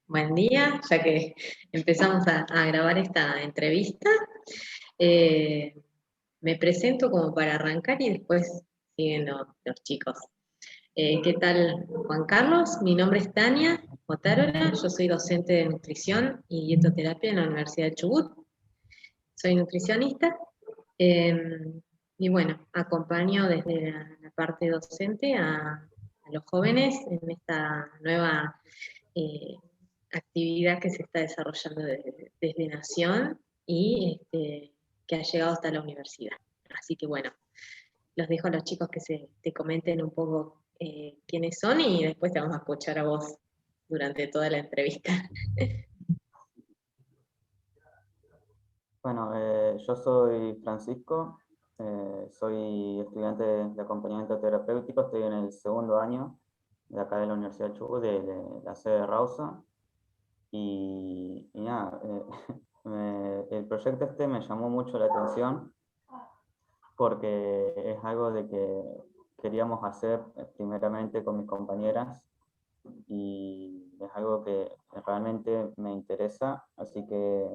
Buen día, ya que empezamos a grabar esta entrevista. Eh, Me presento como para arrancar y después siguen los chicos. ¿Qué tal, Juan Carlos? Mi nombre es Tania Otárola, yo soy docente de nutrición y dietoterapia en la Universidad de Chubut. Soy nutricionista eh, y bueno, acompaño desde la parte docente a los jóvenes en esta nueva eh, actividad que se está desarrollando desde Nación y que ha llegado hasta la universidad. Así que bueno, los dejo a los chicos que te comenten un poco quiénes son y después te vamos a escuchar a vos durante toda la entrevista. Bueno, yo soy Francisco, soy estudiante de acompañamiento terapéutico, estoy en el segundo año de acá de la Universidad de Chubut, de la sede de Rausa, y nada, el proyecto este me llamó mucho la atención porque es algo de que queríamos hacer primeramente con mis compañeras y es algo que realmente me interesa, así que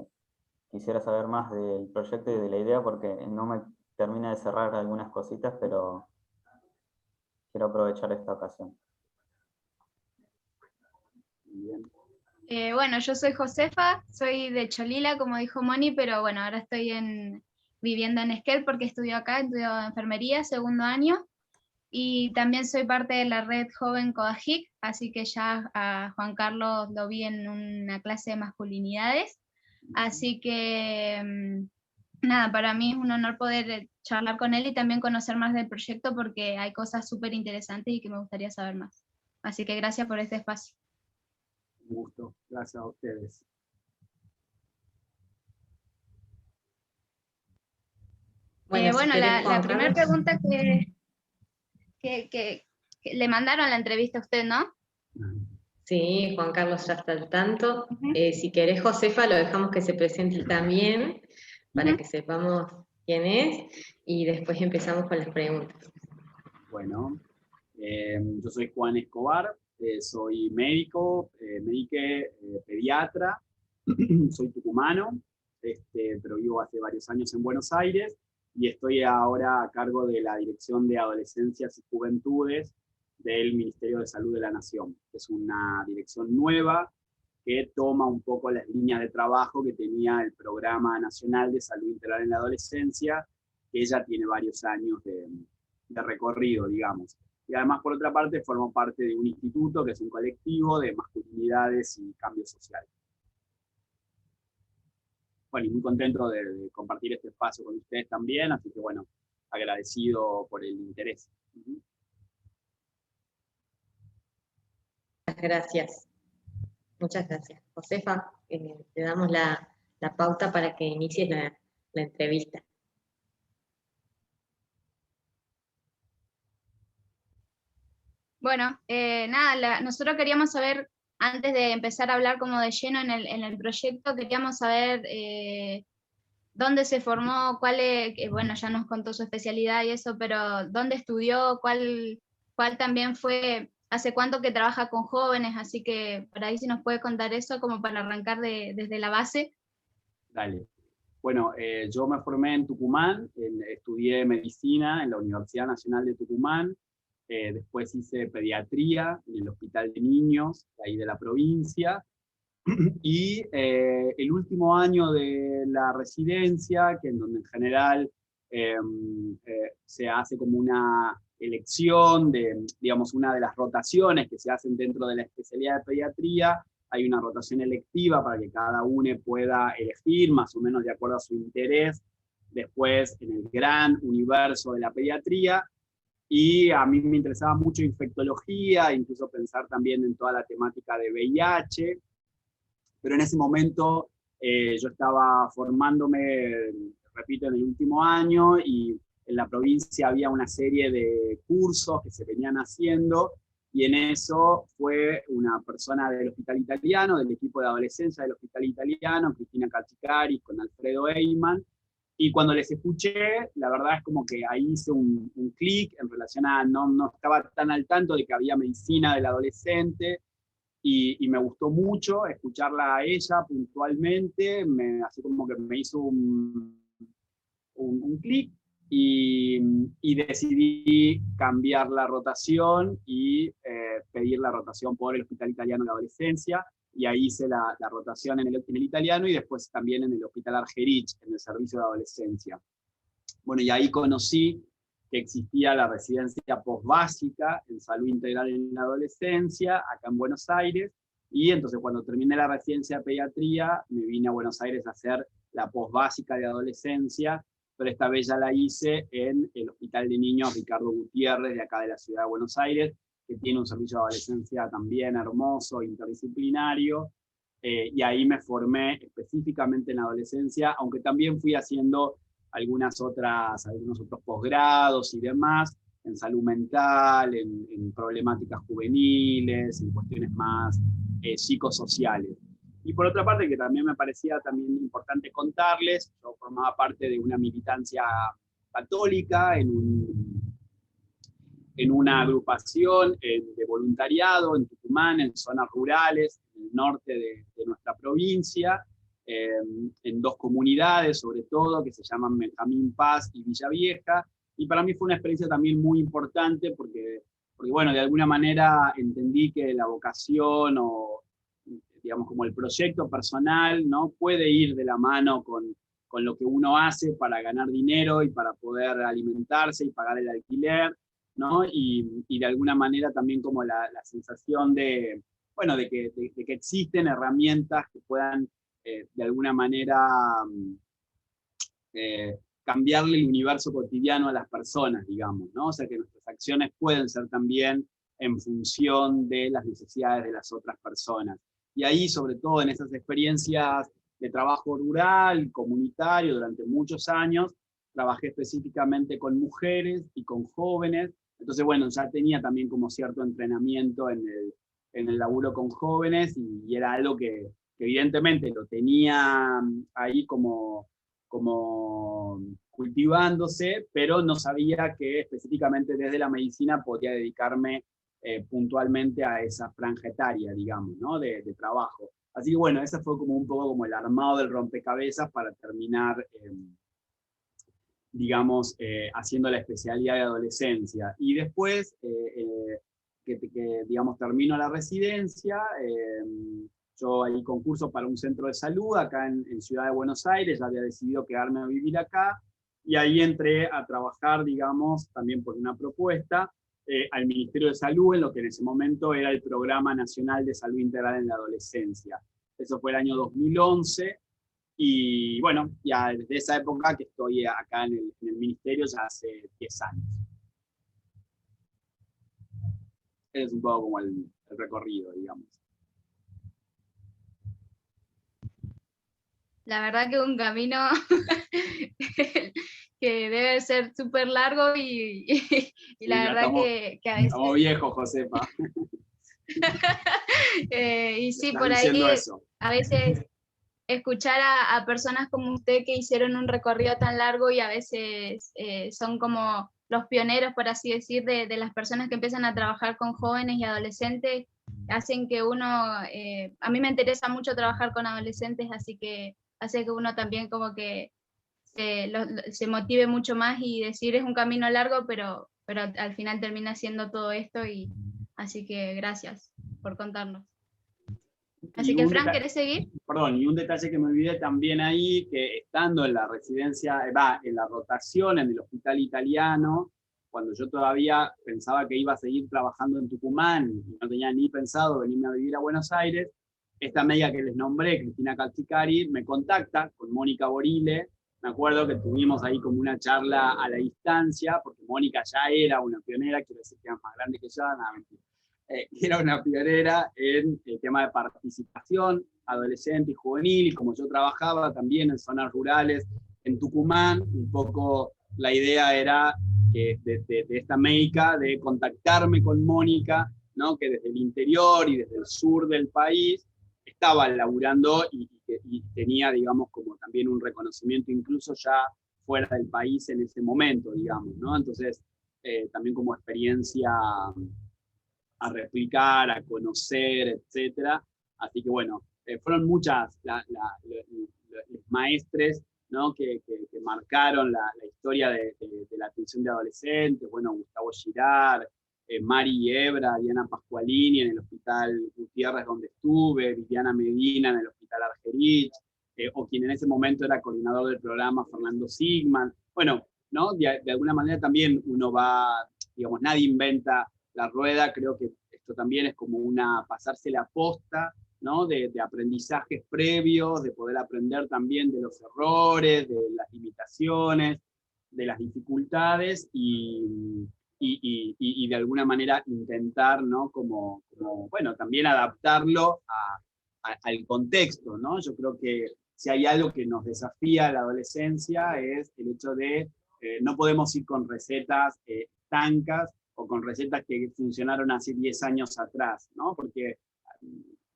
quisiera saber más del proyecto y de la idea porque no me termina de cerrar algunas cositas, pero quiero aprovechar esta ocasión. Bien. Bueno, yo soy Josefa, soy de Cholila, como dijo Moni, pero bueno, ahora estoy viviendo en Esquel porque estudio acá, estudio enfermería, segundo año, y también soy parte de la red Joven Coajic, así que ya a Juan Carlos lo vi en una clase de masculinidades, así que nada, para mí es un honor poder charlar con él y también conocer más del proyecto porque hay cosas súper interesantes y que me gustaría saber más. Así que gracias por este espacio. Un gusto, gracias a ustedes. Bueno, Bueno, si querés, la Juan primera Carlos. pregunta que le mandaron la entrevista a usted, ¿no? Sí, Juan Carlos ya está al tanto. Si querés, Josefa, lo dejamos que se presente también para que sepamos quién es y después empezamos con las preguntas. Bueno, yo soy Juan Escobar, soy médico, pediatra, soy tucumano, pero vivo hace varios años en Buenos Aires y estoy ahora a cargo de la Dirección de Adolescencias y Juventudes del Ministerio de Salud de la Nación. Es una dirección nueva que toma un poco las líneas de trabajo que tenía el Programa Nacional de Salud Integral en la Adolescencia, que ya tiene varios años de recorrido, digamos. Y además, por otra parte, formo parte de un instituto que es un colectivo de masculinidades y cambio social. Bueno, y muy contento de compartir este espacio con ustedes también, así que bueno, agradecido por el interés. Gracias. Muchas gracias. Josefa, te damos la pauta para que inicies la entrevista. Bueno, nada, nosotros queríamos saber, antes de empezar a hablar como de lleno en el proyecto, queríamos saber dónde se formó, bueno, ya nos contó su especialidad y eso, pero dónde estudió, cuál también fue, hace cuánto que trabaja con jóvenes, así que por ahí si nos puede contar eso como para arrancar desde la base. Dale. Bueno, yo me formé en Tucumán, estudié medicina en la Universidad Nacional de Tucumán, después hice pediatría en el Hospital de Niños, ahí de la provincia, y el último año de la residencia, que en donde en general se hace como una elección de, digamos, una de las rotaciones que se hacen dentro de la especialidad de pediatría, hay una rotación electiva para que cada uno pueda elegir más o menos de acuerdo a su interés, después en el gran universo de la pediatría, y a mí me interesaba mucho infectología, incluso pensar también en toda la temática de VIH, pero en ese momento yo estaba formándome, repito, en el último año, y en la provincia había una serie de cursos que se venían haciendo, y en eso fue una persona del Hospital Italiano, del equipo de adolescencia del Hospital Italiano, Cristina Cachicari, con Alfredo Eyman, y cuando les escuché, la verdad es como que ahí hice un clic en relación a, no estaba tan al tanto de que había medicina del adolescente, y me gustó mucho escucharla a ella puntualmente, así como que me hizo un clic, y decidí cambiar la rotación y pedir la rotación por el Hospital Italiano de Adolescencia, y ahí hice la rotación en el italiano y después también en el Hospital Argerich, en el servicio de adolescencia. Bueno, y ahí conocí que existía la residencia posbásica en salud integral en la adolescencia, acá en Buenos Aires, y entonces cuando terminé la residencia de pediatría, me vine a Buenos Aires a hacer la posbásica de adolescencia, pero esta vez ya la hice en el Hospital de Niños Ricardo Gutiérrez, de acá de la ciudad de Buenos Aires, que tiene un servicio de adolescencia también hermoso, interdisciplinario, y ahí me formé específicamente en la adolescencia, aunque también fui haciendo algunos otros posgrados y demás, en salud mental, en problemáticas juveniles, en cuestiones más psicosociales. Y por otra parte, que también me parecía también importante contarles, yo formaba parte de una militancia católica en una agrupación de voluntariado en Tucumán, en zonas rurales, en el norte de nuestra provincia, en 2 comunidades sobre todo, que se llaman Benjamín Paz y Villa Vieja, y para mí fue una experiencia también muy importante porque bueno, de alguna manera entendí que la vocación o, digamos, como el proyecto personal, ¿no?, puede ir de la mano con lo que uno hace para ganar dinero y para poder alimentarse y pagar el alquiler, ¿no? Y de alguna manera también como la sensación de, bueno, de que existen herramientas que puedan de alguna manera cambiarle el universo cotidiano a las personas, digamos, ¿no? O sea, que nuestras acciones pueden ser también en función de las necesidades de las otras personas. Y ahí, sobre todo en esas experiencias de trabajo rural, comunitario, durante muchos años, trabajé específicamente con mujeres y con jóvenes. Entonces, bueno, ya tenía también como cierto entrenamiento en el laburo con jóvenes, y era algo que evidentemente lo tenía ahí como cultivándose, pero no sabía que específicamente desde la medicina podía dedicarme puntualmente a esa franja etaria, digamos, ¿no?, de trabajo. Así que bueno, ese fue como un poco como el armado del rompecabezas para terminar, digamos, haciendo la especialidad de adolescencia. Y después, que digamos, termino la residencia, yo ahí concurso para un centro de salud acá en Ciudad de Buenos Aires, ya había decidido quedarme a vivir acá, y ahí entré a trabajar, digamos, también por una propuesta, al Ministerio de Salud, en lo que en ese momento era el Programa Nacional de Salud Integral en la Adolescencia. Eso fue el año 2011, y bueno, ya desde esa época que estoy acá en el Ministerio, ya hace 10 años. Ese es un poco como el recorrido, digamos. La verdad que un camino que debe ser súper largo y Sí, la verdad que a veces... Estamos viejos, Josefa. Y sí, Estás por ahí eso. a veces escuchar a personas como usted que hicieron un recorrido tan largo y a veces son como los pioneros, por así decir, de las personas que empiezan a trabajar con jóvenes y adolescentes, hacen que uno, a mí me interesa mucho trabajar con adolescentes, así que hace que uno también como que se motive mucho más y decir es un camino largo, pero al final termina siendo todo esto, y así que gracias por contarnos. Así que, Fran, ¿querés seguir? Perdón, y un detalle que me olvidé también ahí, que estando en la residencia, en la rotación en el Hospital Italiano, cuando yo todavía pensaba que iba a seguir trabajando en Tucumán y no tenía ni pensado venirme a vivir a Buenos Aires, esta médica que les nombré, Cristina Calzicari, me contacta con Mónica Borile. Me acuerdo que tuvimos ahí como una charla a la distancia, porque Mónica ya era una pionera, quiero decir que era más grande que yo, nada, mentira. Era una pionera en el tema de participación adolescente y juvenil, y como yo trabajaba también en zonas rurales en Tucumán, un poco la idea era que de esta médica de contactarme con Mónica, ¿no?, que desde el interior y desde el sur del país estaba laburando y tenía, digamos, como también un reconocimiento incluso ya fuera del país en ese momento, digamos, ¿no? Entonces, también como experiencia a replicar, a conocer, etcétera. Así que bueno, fueron muchas los maestres, ¿no? que marcaron la historia de la atención de adolescentes, bueno, Gustavo Girard, Mari Ebra, Diana Pascualini en el Hospital Gutiérrez donde estuve, Viviana Medina en el Hospital Argerich, o quien en ese momento era coordinador del programa, Fernando Sigman. Bueno, ¿no? De alguna manera también uno va, digamos, nadie inventa la rueda, creo que esto también es como pasarse la posta, ¿no? De aprendizajes previos, de poder aprender también de los errores, de las limitaciones, de las dificultades y de alguna manera intentar, ¿no? Como bueno, también adaptarlo al contexto, ¿no? Yo creo que si hay algo que nos desafía a la adolescencia es el hecho de no podemos ir con recetas estancas o con recetas que funcionaron hace 10 años atrás, ¿no? Porque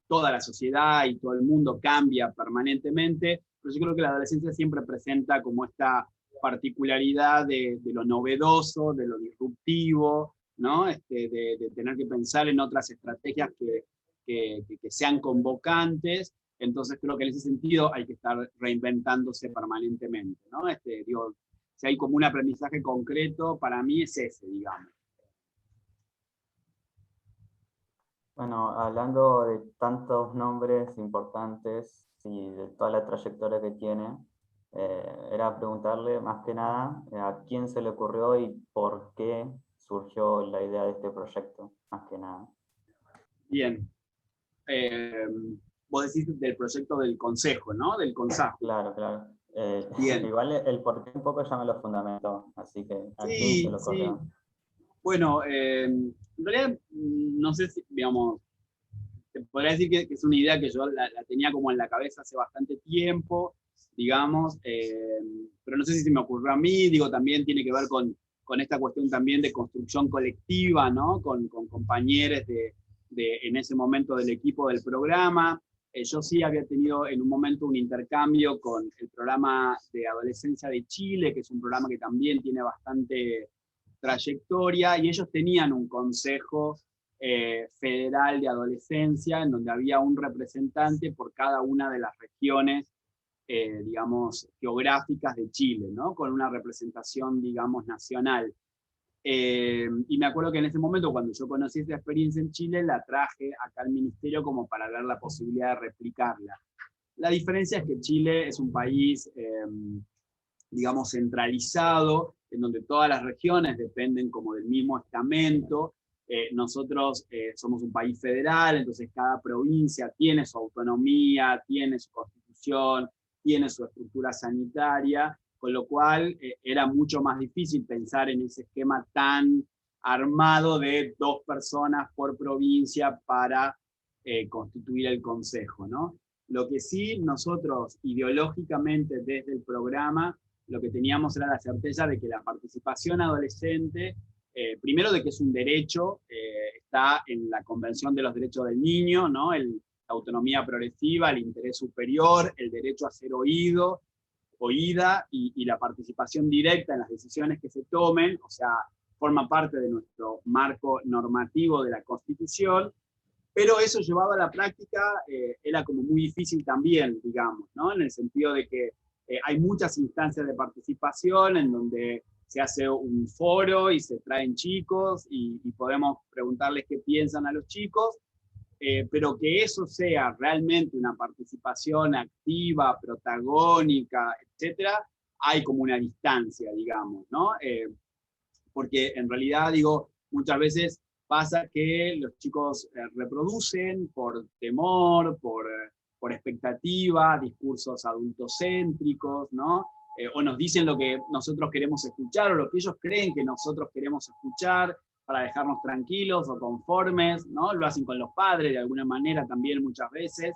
toda la sociedad y todo el mundo cambia permanentemente, pero yo creo que la adolescencia siempre presenta como esta particularidad de lo novedoso, de lo disruptivo, ¿no? De tener que pensar en otras estrategias que sean convocantes. Entonces creo que en ese sentido hay que estar reinventándose permanentemente, ¿no? Digo, si hay como un aprendizaje concreto, para mí es ese, digamos. Bueno, hablando de tantos nombres importantes y de toda la trayectoria que tiene, era preguntarle más que nada a quién se le ocurrió y por qué surgió la idea de este proyecto, más que nada. Bien. Vos decís del proyecto del consejo, ¿no? Del consejo. Claro, claro. Bien. Igual el por qué un poco ya me lo fundamentó, así que ¿a quién se le ocurrió? Sí. Bueno, en realidad, no sé si, digamos, te podría decir que es una idea que yo la tenía como en la cabeza hace bastante tiempo, digamos, pero no sé si se me ocurrió a mí, digo, también tiene que ver con esta cuestión también de construcción colectiva, ¿no? Con compañeros en ese momento del equipo del programa. Yo sí había tenido en un momento un intercambio con el programa de Adolescencia de Chile, que es un programa que también tiene bastante trayectoria, y ellos tenían un consejo federal de adolescencia, en donde había un representante por cada una de las regiones, digamos, geográficas de Chile, ¿no? Con una representación, digamos, nacional. Y me acuerdo que en ese momento, cuando yo conocí esta experiencia en Chile, la traje acá al ministerio como para ver la posibilidad de replicarla. La diferencia es que Chile es un país, digamos, centralizado, en donde todas las regiones dependen como del mismo estamento. Nosotros somos un país federal, entonces cada provincia tiene su autonomía, tiene su constitución, tiene su estructura sanitaria, con lo cual era mucho más difícil pensar en ese esquema tan armado de 2 personas por provincia para constituir el consejo, ¿no? Lo que sí nosotros ideológicamente desde el programa, lo que teníamos era la certeza de que la participación adolescente, primero de que es un derecho, está en la Convención de los Derechos del Niño, ¿no? La autonomía progresiva, el interés superior, el derecho a ser oída y la participación directa en las decisiones que se tomen, o sea, forma parte de nuestro marco normativo de la Constitución, pero eso llevado a la práctica era como muy difícil también, digamos, ¿no? En el sentido de que hay muchas instancias de participación en donde se hace un foro y se traen chicos y podemos preguntarles qué piensan a los chicos, pero que eso sea realmente una participación activa, protagónica, etcétera, hay como una distancia, digamos, ¿no? Porque en realidad, digo, muchas veces pasa que los chicos reproducen por temor, por expectativa, discursos adultocéntricos, ¿no? O nos dicen lo que nosotros queremos escuchar o lo que ellos creen que nosotros queremos escuchar para dejarnos tranquilos o conformes, ¿no? Lo hacen con los padres de alguna manera también muchas veces.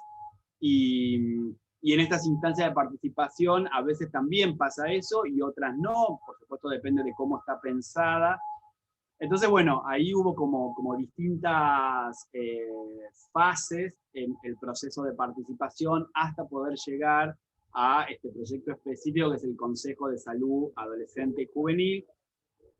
Y en estas instancias de participación a veces también pasa eso y otras no, por supuesto depende de cómo está pensada. Entonces, bueno, ahí hubo como distintas fases en el proceso de participación hasta poder llegar a este proyecto específico que es el Consejo de Salud Adolescente y Juvenil,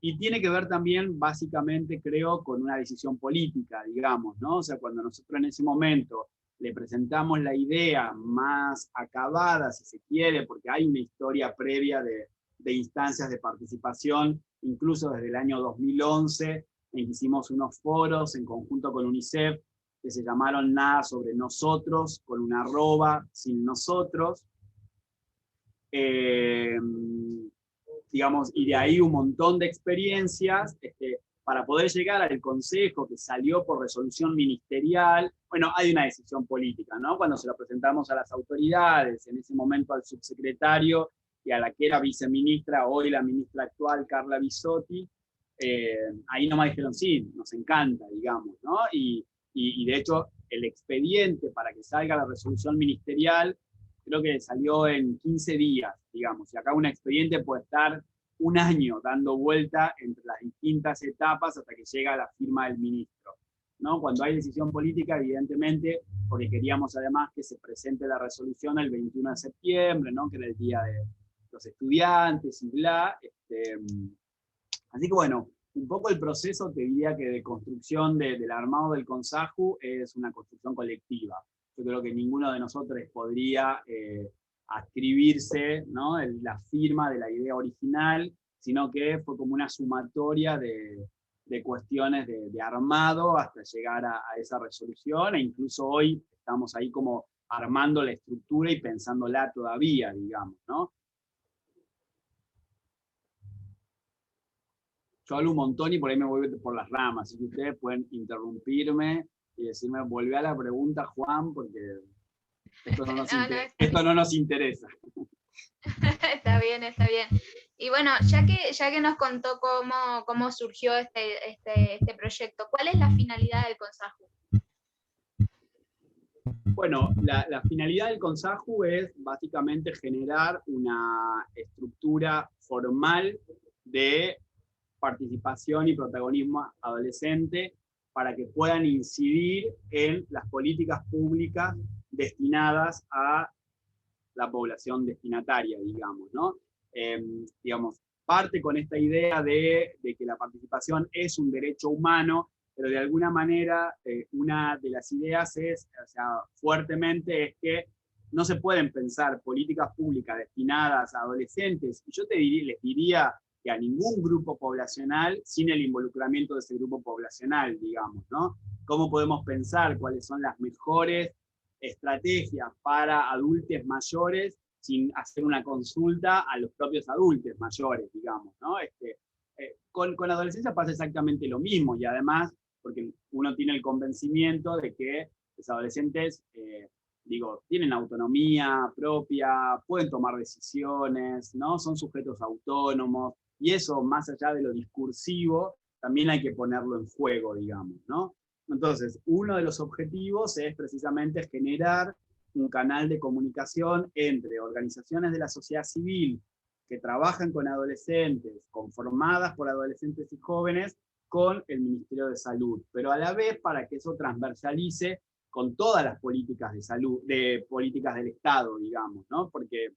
Y tiene que ver también, básicamente, creo, con una decisión política, digamos, ¿no? O sea, cuando nosotros en ese momento le presentamos la idea más acabada, si se quiere, porque hay una historia previa de instancias de participación, incluso desde el año 2011, en que hicimos unos foros en conjunto con UNICEF, que se llamaron Nada sobre Nosotros, con una arroba, sin nosotros. Digamos, y de ahí un montón de experiencias para poder llegar al consejo que salió por resolución ministerial. Bueno, hay una decisión política, ¿no? Cuando se lo presentamos a las autoridades, en ese momento al subsecretario y a la que era viceministra, hoy la ministra actual, Carla Bisotti, ahí nomás dijeron, sí, nos encanta, digamos, ¿no? Y de hecho, el expediente para que salga la resolución ministerial creo que salió en 15 días, digamos, y acá un expediente puede estar un año dando vuelta entre las distintas etapas hasta que llega a la firma del ministro, ¿no? Cuando hay decisión política, evidentemente, porque queríamos además que se presente la resolución el 21 de septiembre, ¿no? Que era el día de los estudiantes y bla. Así que bueno, un poco el proceso, te diría que de construcción del armado del CONSAJU es una construcción colectiva. Yo creo que ninguno de nosotros podría adscribirse, ¿no?, la firma de la idea original, sino que fue como una sumatoria de cuestiones de armado hasta llegar a esa resolución, e incluso hoy estamos ahí como armando la estructura y pensándola todavía, digamos, ¿no? Yo hablo un montón y por ahí me voy por las ramas, así que ustedes pueden interrumpirme y decirme, volvé a la pregunta, Juan, porque esto no nos interesa. Está bien, está bien. Y bueno, ya que nos contó cómo surgió este proyecto, ¿cuál es la finalidad del CONSAJU? Bueno, la finalidad del CONSAJU es básicamente generar una estructura formal de participación y protagonismo adolescente para que puedan incidir en las políticas públicas destinadas a la población destinataria, digamos, ¿no? Digamos, parte con esta idea de que la participación es un derecho humano, pero de alguna manera una de las ideas es, o sea, fuertemente es que no se pueden pensar políticas públicas destinadas a adolescentes, y yo les diría que a ningún grupo poblacional sin el involucramiento de ese grupo poblacional, digamos, ¿no? ¿Cómo podemos pensar cuáles son las mejores estrategias para adultos mayores sin hacer una consulta a los propios adultos mayores, digamos, ¿no? Con adolescencia pasa exactamente lo mismo, y además, porque uno tiene el convencimiento de que los adolescentes, tienen autonomía propia, pueden tomar decisiones, ¿no? Son sujetos autónomos, y eso, más allá de lo discursivo, también hay que ponerlo en juego, digamos, ¿no? Entonces, uno de los objetivos es precisamente generar un canal de comunicación entre organizaciones de la sociedad civil que trabajan con adolescentes, conformadas por adolescentes y jóvenes, con el Ministerio de Salud, pero a la vez para que eso transversalice con todas las políticas de salud, de políticas del Estado, digamos, ¿no? Porque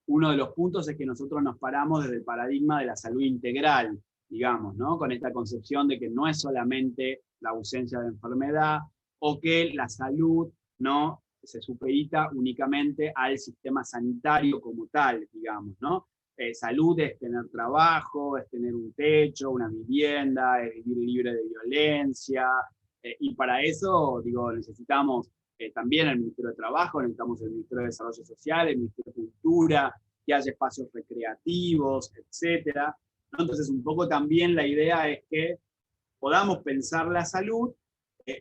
uno de los puntos es que nosotros nos paramos desde el paradigma de la salud integral, digamos, ¿no? Con esta concepción de que no es solamente la ausencia de enfermedad, o que la salud no se supedita únicamente al sistema sanitario como tal, digamos, ¿no? Salud es tener trabajo, es tener un techo, una vivienda, es vivir libre de violencia, y para eso, necesitamos también el Ministerio de Trabajo, necesitamos el Ministerio de Desarrollo Social, el Ministerio de Cultura, que haya espacios recreativos, etc. ¿No? Entonces, un poco también la idea es que podamos pensar la salud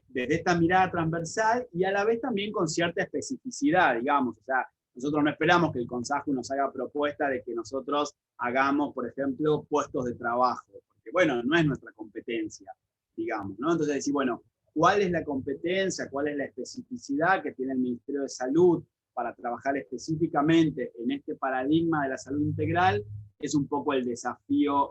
desde esta mirada transversal y a la vez también con cierta especificidad, digamos. O sea, nosotros no esperamos que el CONSAJU nos haga propuesta de que nosotros hagamos, por ejemplo, puestos de trabajo, porque, bueno, no es nuestra competencia, digamos, ¿no? Entonces, decir, bueno, ¿cuál es la competencia, cuál es la especificidad que tiene el Ministerio de Salud para trabajar específicamente en este paradigma de la salud integral? Es un poco el desafío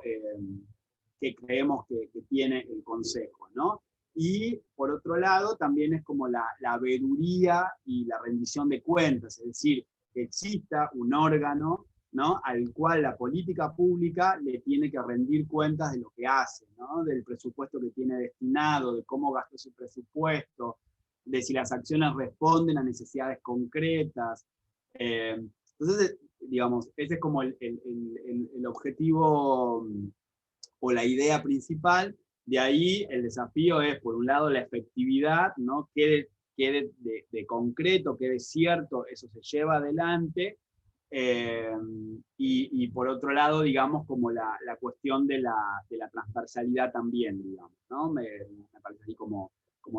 que creemos que tiene el Consejo, ¿no? Y por otro lado, también es como la veeduría y la rendición de cuentas, es decir, que exista un órgano ¿no? Al cual la política pública le tiene que rendir cuentas de lo que hace, ¿no? Del presupuesto que tiene destinado, de cómo gastó su presupuesto, de si las acciones responden a necesidades concretas. Entonces, digamos, ese es como el objetivo o la idea principal. De ahí el desafío es, por un lado, la efectividad, ¿no? Quede de concreto, quede cierto, eso se lleva adelante. Y por otro lado, digamos, como la cuestión de la transversalidad también, digamos, ¿no? Me parece así como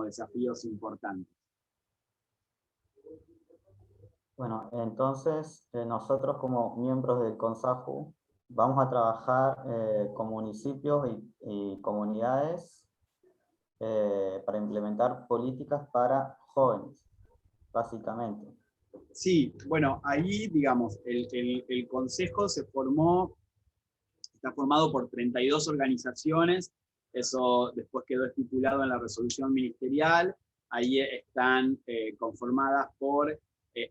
desafíos importantes. Bueno, entonces nosotros como miembros del CONSAJU vamos a trabajar con municipios y comunidades para implementar políticas para jóvenes, básicamente. Sí, bueno, ahí, digamos, el Consejo está formado por 32 organizaciones, eso después quedó estipulado en la resolución ministerial. Ahí están conformadas por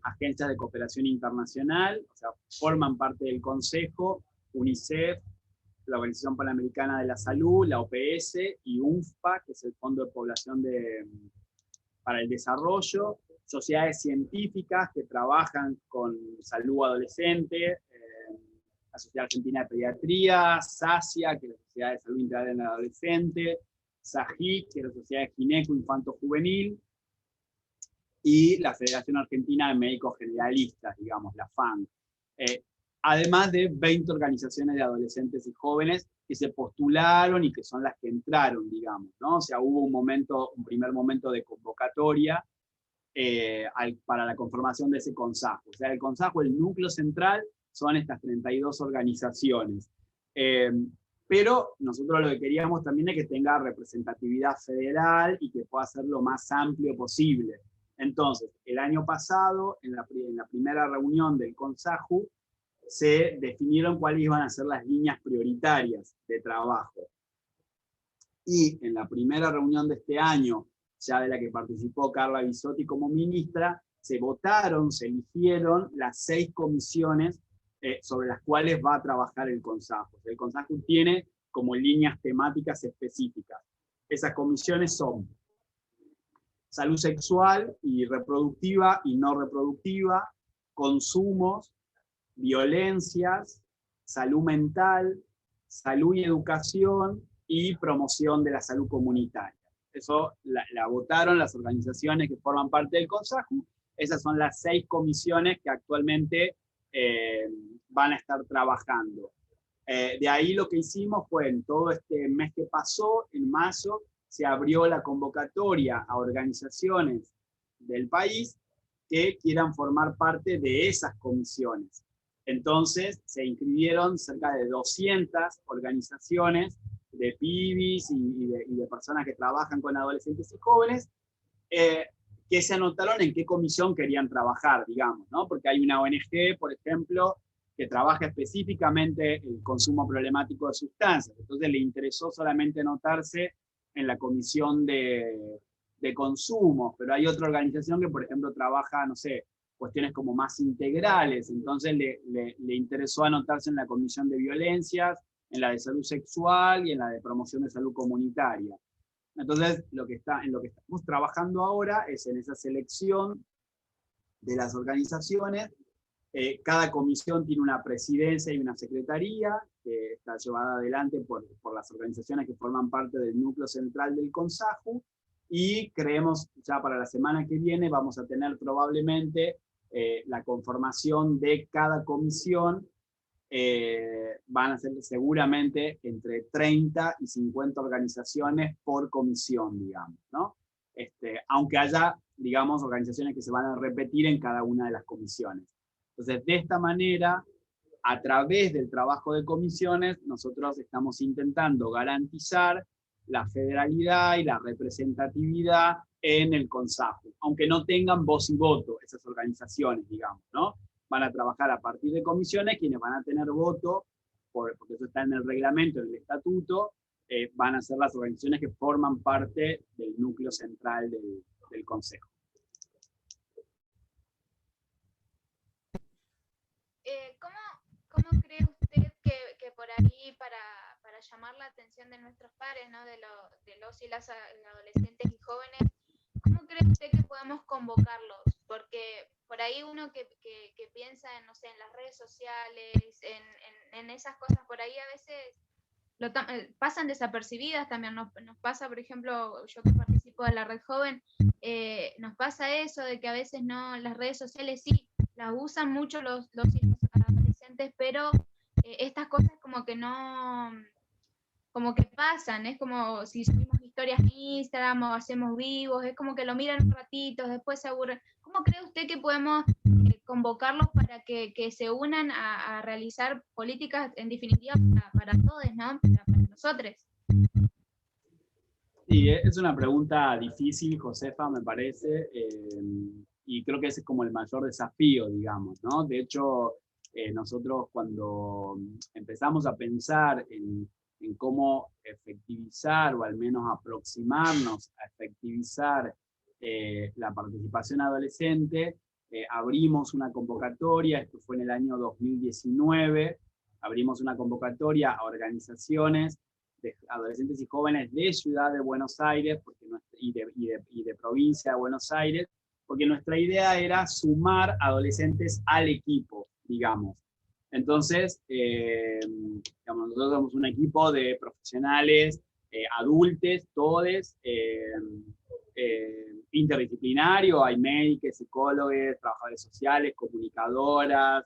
agencias de cooperación internacional, o sea, forman parte del Consejo, UNICEF, la Organización Panamericana de la Salud, la OPS y UNFPA, que es el Fondo de Población para el Desarrollo, sociedades científicas que trabajan con salud adolescente, la Sociedad Argentina de Pediatría, SACIA, que es la Sociedad de Salud Integral en el Adolescente, SAGIC, que es la Sociedad de Gineco Infanto Juvenil, y la Federación Argentina de Médicos Generalistas, digamos, la FAN. Además de 20 organizaciones de adolescentes y jóvenes que se postularon y que son las que entraron, digamos, ¿no? O sea, hubo un primer momento de convocatoria para la conformación de ese consejo. O sea, el consejo, el núcleo central, son estas 32 organizaciones. Pero nosotros lo que queríamos también es que tenga representatividad federal y que pueda ser lo más amplio posible. Entonces, el año pasado, en la primera reunión del consejo, se definieron cuáles iban a ser las líneas prioritarias de trabajo. Y en la primera reunión de este año, ya de la que participó Carla Bisotti como ministra, se eligieron las 6 comisiones sobre las cuales va a trabajar el consejo. El consejo tiene como líneas temáticas específicas. Esas comisiones son salud sexual y reproductiva y no reproductiva, consumos, violencias, salud mental, salud y educación y promoción de la salud comunitaria. Eso la votaron las organizaciones que forman parte del consejo. Esas son las 6 comisiones que actualmente van a estar trabajando. De ahí lo que hicimos fue, en todo este mes que pasó, en mayo, se abrió la convocatoria a organizaciones del país que quieran formar parte de esas comisiones. Entonces se inscribieron cerca de 200 organizaciones de pibis y de personas que trabajan con adolescentes y jóvenes, que se anotaron en qué comisión querían trabajar, digamos, ¿no? Porque hay una ONG, por ejemplo, que trabaja específicamente el consumo problemático de sustancias. Entonces le interesó solamente anotarse en la comisión de consumo, pero hay otra organización que, por ejemplo, trabaja, no sé, cuestiones como más integrales, entonces le interesó anotarse en la comisión de violencias, en la de salud sexual y en la de promoción de salud comunitaria. Entonces, en lo que estamos trabajando ahora es en esa selección de las organizaciones. Cada comisión tiene una presidencia y una secretaría que está llevada adelante por las organizaciones que forman parte del núcleo central del consejo, y creemos ya para la semana que viene vamos a tener probablemente la conformación de cada comisión. Van a ser seguramente entre 30 y 50 organizaciones por comisión, digamos, ¿no? Aunque haya, digamos, organizaciones que se van a repetir en cada una de las comisiones. Entonces, de esta manera, a través del trabajo de comisiones, nosotros estamos intentando garantizar la federalidad y la representatividad en el consejo, aunque no tengan voz y voto esas organizaciones, digamos, ¿no? Van a trabajar a partir de comisiones, quienes van a tener voto, porque eso está en el reglamento, en el estatuto, van a ser las organizaciones que forman parte del núcleo central del consejo. llamar la atención de nuestros pares, ¿no? De los y las adolescentes y jóvenes. ¿Cómo cree usted que podemos convocarlos? Porque por ahí uno que piensa en, no sé, en las redes sociales, en esas cosas, por ahí a veces pasan desapercibidas también. Nos pasa, por ejemplo, yo que participo de la Red Joven, nos pasa eso de que a veces no, las redes sociales sí, las usan mucho los adolescentes, pero estas cosas como que no, como que pasan, es como si subimos historias en Instagram o hacemos vivos, es como que lo miran un ratito, después se aburren. ¿Cómo cree usted que podemos convocarlos para que se unan a realizar políticas, en definitiva, para todos, ¿no? Para nosotros? Sí, es una pregunta difícil, Josefa, me parece, y creo que ese es como el mayor desafío, digamos, ¿no? De hecho, nosotros cuando empezamos a pensar en cómo efectivizar o al menos aproximarnos a efectivizar la participación adolescente, abrimos una convocatoria, esto fue en el año 2019, abrimos una convocatoria a organizaciones de adolescentes y jóvenes de Ciudad de Buenos Aires y de provincia de Buenos Aires, porque nuestra idea era sumar adolescentes al equipo, digamos. Entonces, digamos, nosotros somos un equipo de profesionales, adultos, todos, interdisciplinario, hay médicos, psicólogos, trabajadores sociales, comunicadoras,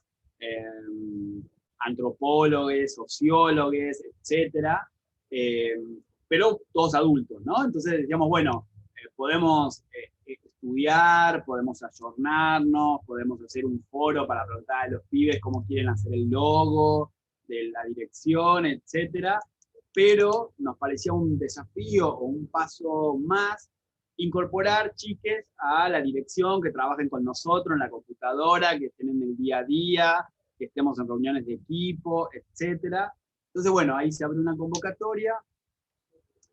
antropólogos, sociólogos, etcétera. Pero todos adultos, ¿no? Entonces decíamos, bueno, podemos estudiar, podemos ayornarnos, podemos hacer un foro para preguntar a los pibes cómo quieren hacer el logo, de la dirección, etcétera, pero nos parecía un desafío o un paso más incorporar chiques a la dirección, que trabajen con nosotros en la computadora, que estén en el día a día, que estemos en reuniones de equipo, etcétera. Entonces, bueno, ahí se abre una convocatoria,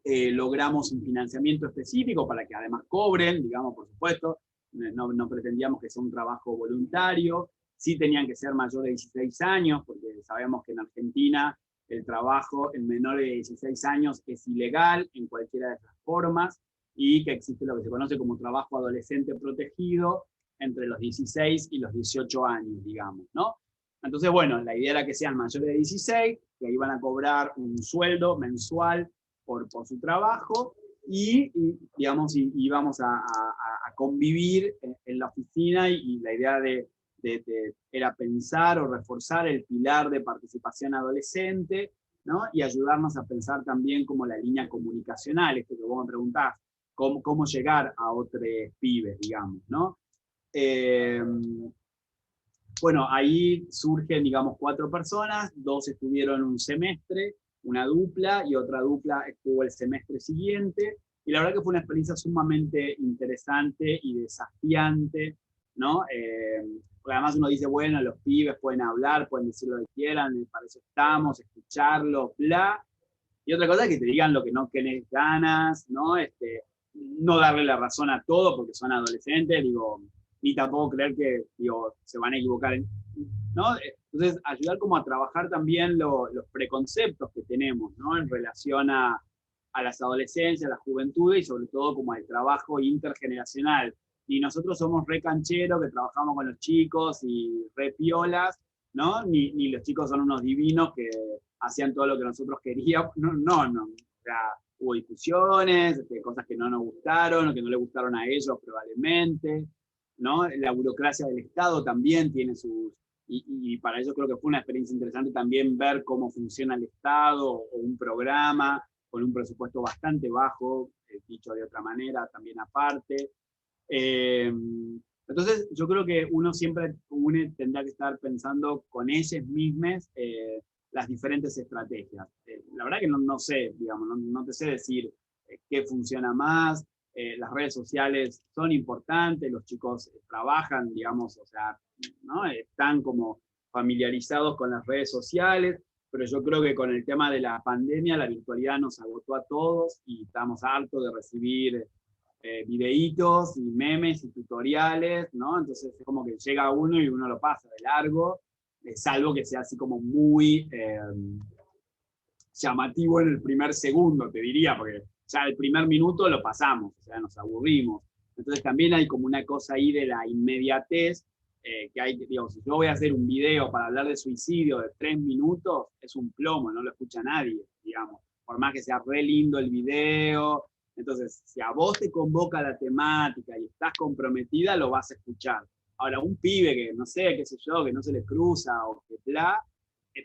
logramos un financiamiento específico para que además cobren, digamos, por supuesto, no pretendíamos que sea un trabajo voluntario, sí tenían que ser mayores de 16 años, porque sabemos que en Argentina el trabajo en menores de 16 años es ilegal en cualquiera de estas formas, y que existe lo que se conoce como trabajo adolescente protegido entre los 16 y los 18 años, digamos, ¿no? Entonces, bueno, la idea era que sean mayores de 16, que iban a cobrar un sueldo mensual por su trabajo, y digamos, íbamos a convivir en la oficina, y la idea era pensar o reforzar el pilar de participación adolescente, ¿no? Y ayudarnos a pensar también como la línea comunicacional, esto que vos me preguntás, cómo llegar a otros pibes, digamos, ¿no? Bueno, ahí surgen, digamos, 4 personas, 2 estuvieron un semestre, una dupla, y otra dupla estuvo el semestre siguiente, y la verdad que fue una experiencia sumamente interesante y desafiante, ¿no? Porque además uno dice, bueno, los pibes pueden hablar, pueden decir lo que quieran, para eso estamos, escucharlos, bla, y otra cosa es que te digan lo que no tenés ganas, ¿no? No darle la razón a todo porque son adolescentes, digo, ni tampoco creer que, digo, se van a equivocar, ¿no? Entonces, ayudar como a trabajar también los preconceptos que tenemos, ¿no? En relación a las adolescencias, a la juventud, y sobre todo como al trabajo intergeneracional. Y nosotros somos re cancheros, que trabajamos con los chicos y re piolas, ¿no? Ni los chicos son unos divinos que hacían todo lo que nosotros queríamos, no. O sea, hubo discusiones, cosas que no nos gustaron, o que no le gustaron a ellos probablemente, ¿no? La burocracia del Estado también tiene sus... Y para ello creo que fue una experiencia interesante también ver cómo funciona el Estado o un programa con un presupuesto bastante bajo, dicho de otra manera, también aparte. Entonces yo creo que uno siempre tendrá que estar pensando con ellos mismos las diferentes estrategias. La verdad que no sé, digamos, no te sé decir qué funciona más. Las redes sociales son importantes, los chicos trabajan, digamos, o sea, ¿no? Están como familiarizados con las redes sociales, pero yo creo que con el tema de la pandemia la virtualidad nos agotó a todos y estamos hartos de recibir videitos y memes y tutoriales, ¿no? Entonces es como que llega uno y uno lo pasa de largo, salvo que sea así como muy llamativo en el primer segundo, te diría, porque ya el primer minuto lo pasamos, o sea, nos aburrimos. Entonces también hay como una cosa ahí de la inmediatez, que hay, digamos, si yo voy a hacer un video para hablar de suicidio de 3 minutos, es un plomo, no lo escucha nadie, digamos, por más que sea re lindo el video. Entonces, si a vos te convoca la temática y estás comprometida, lo vas a escuchar. Ahora, un pibe que, no sé, qué sé yo, que no se le cruza o que bla,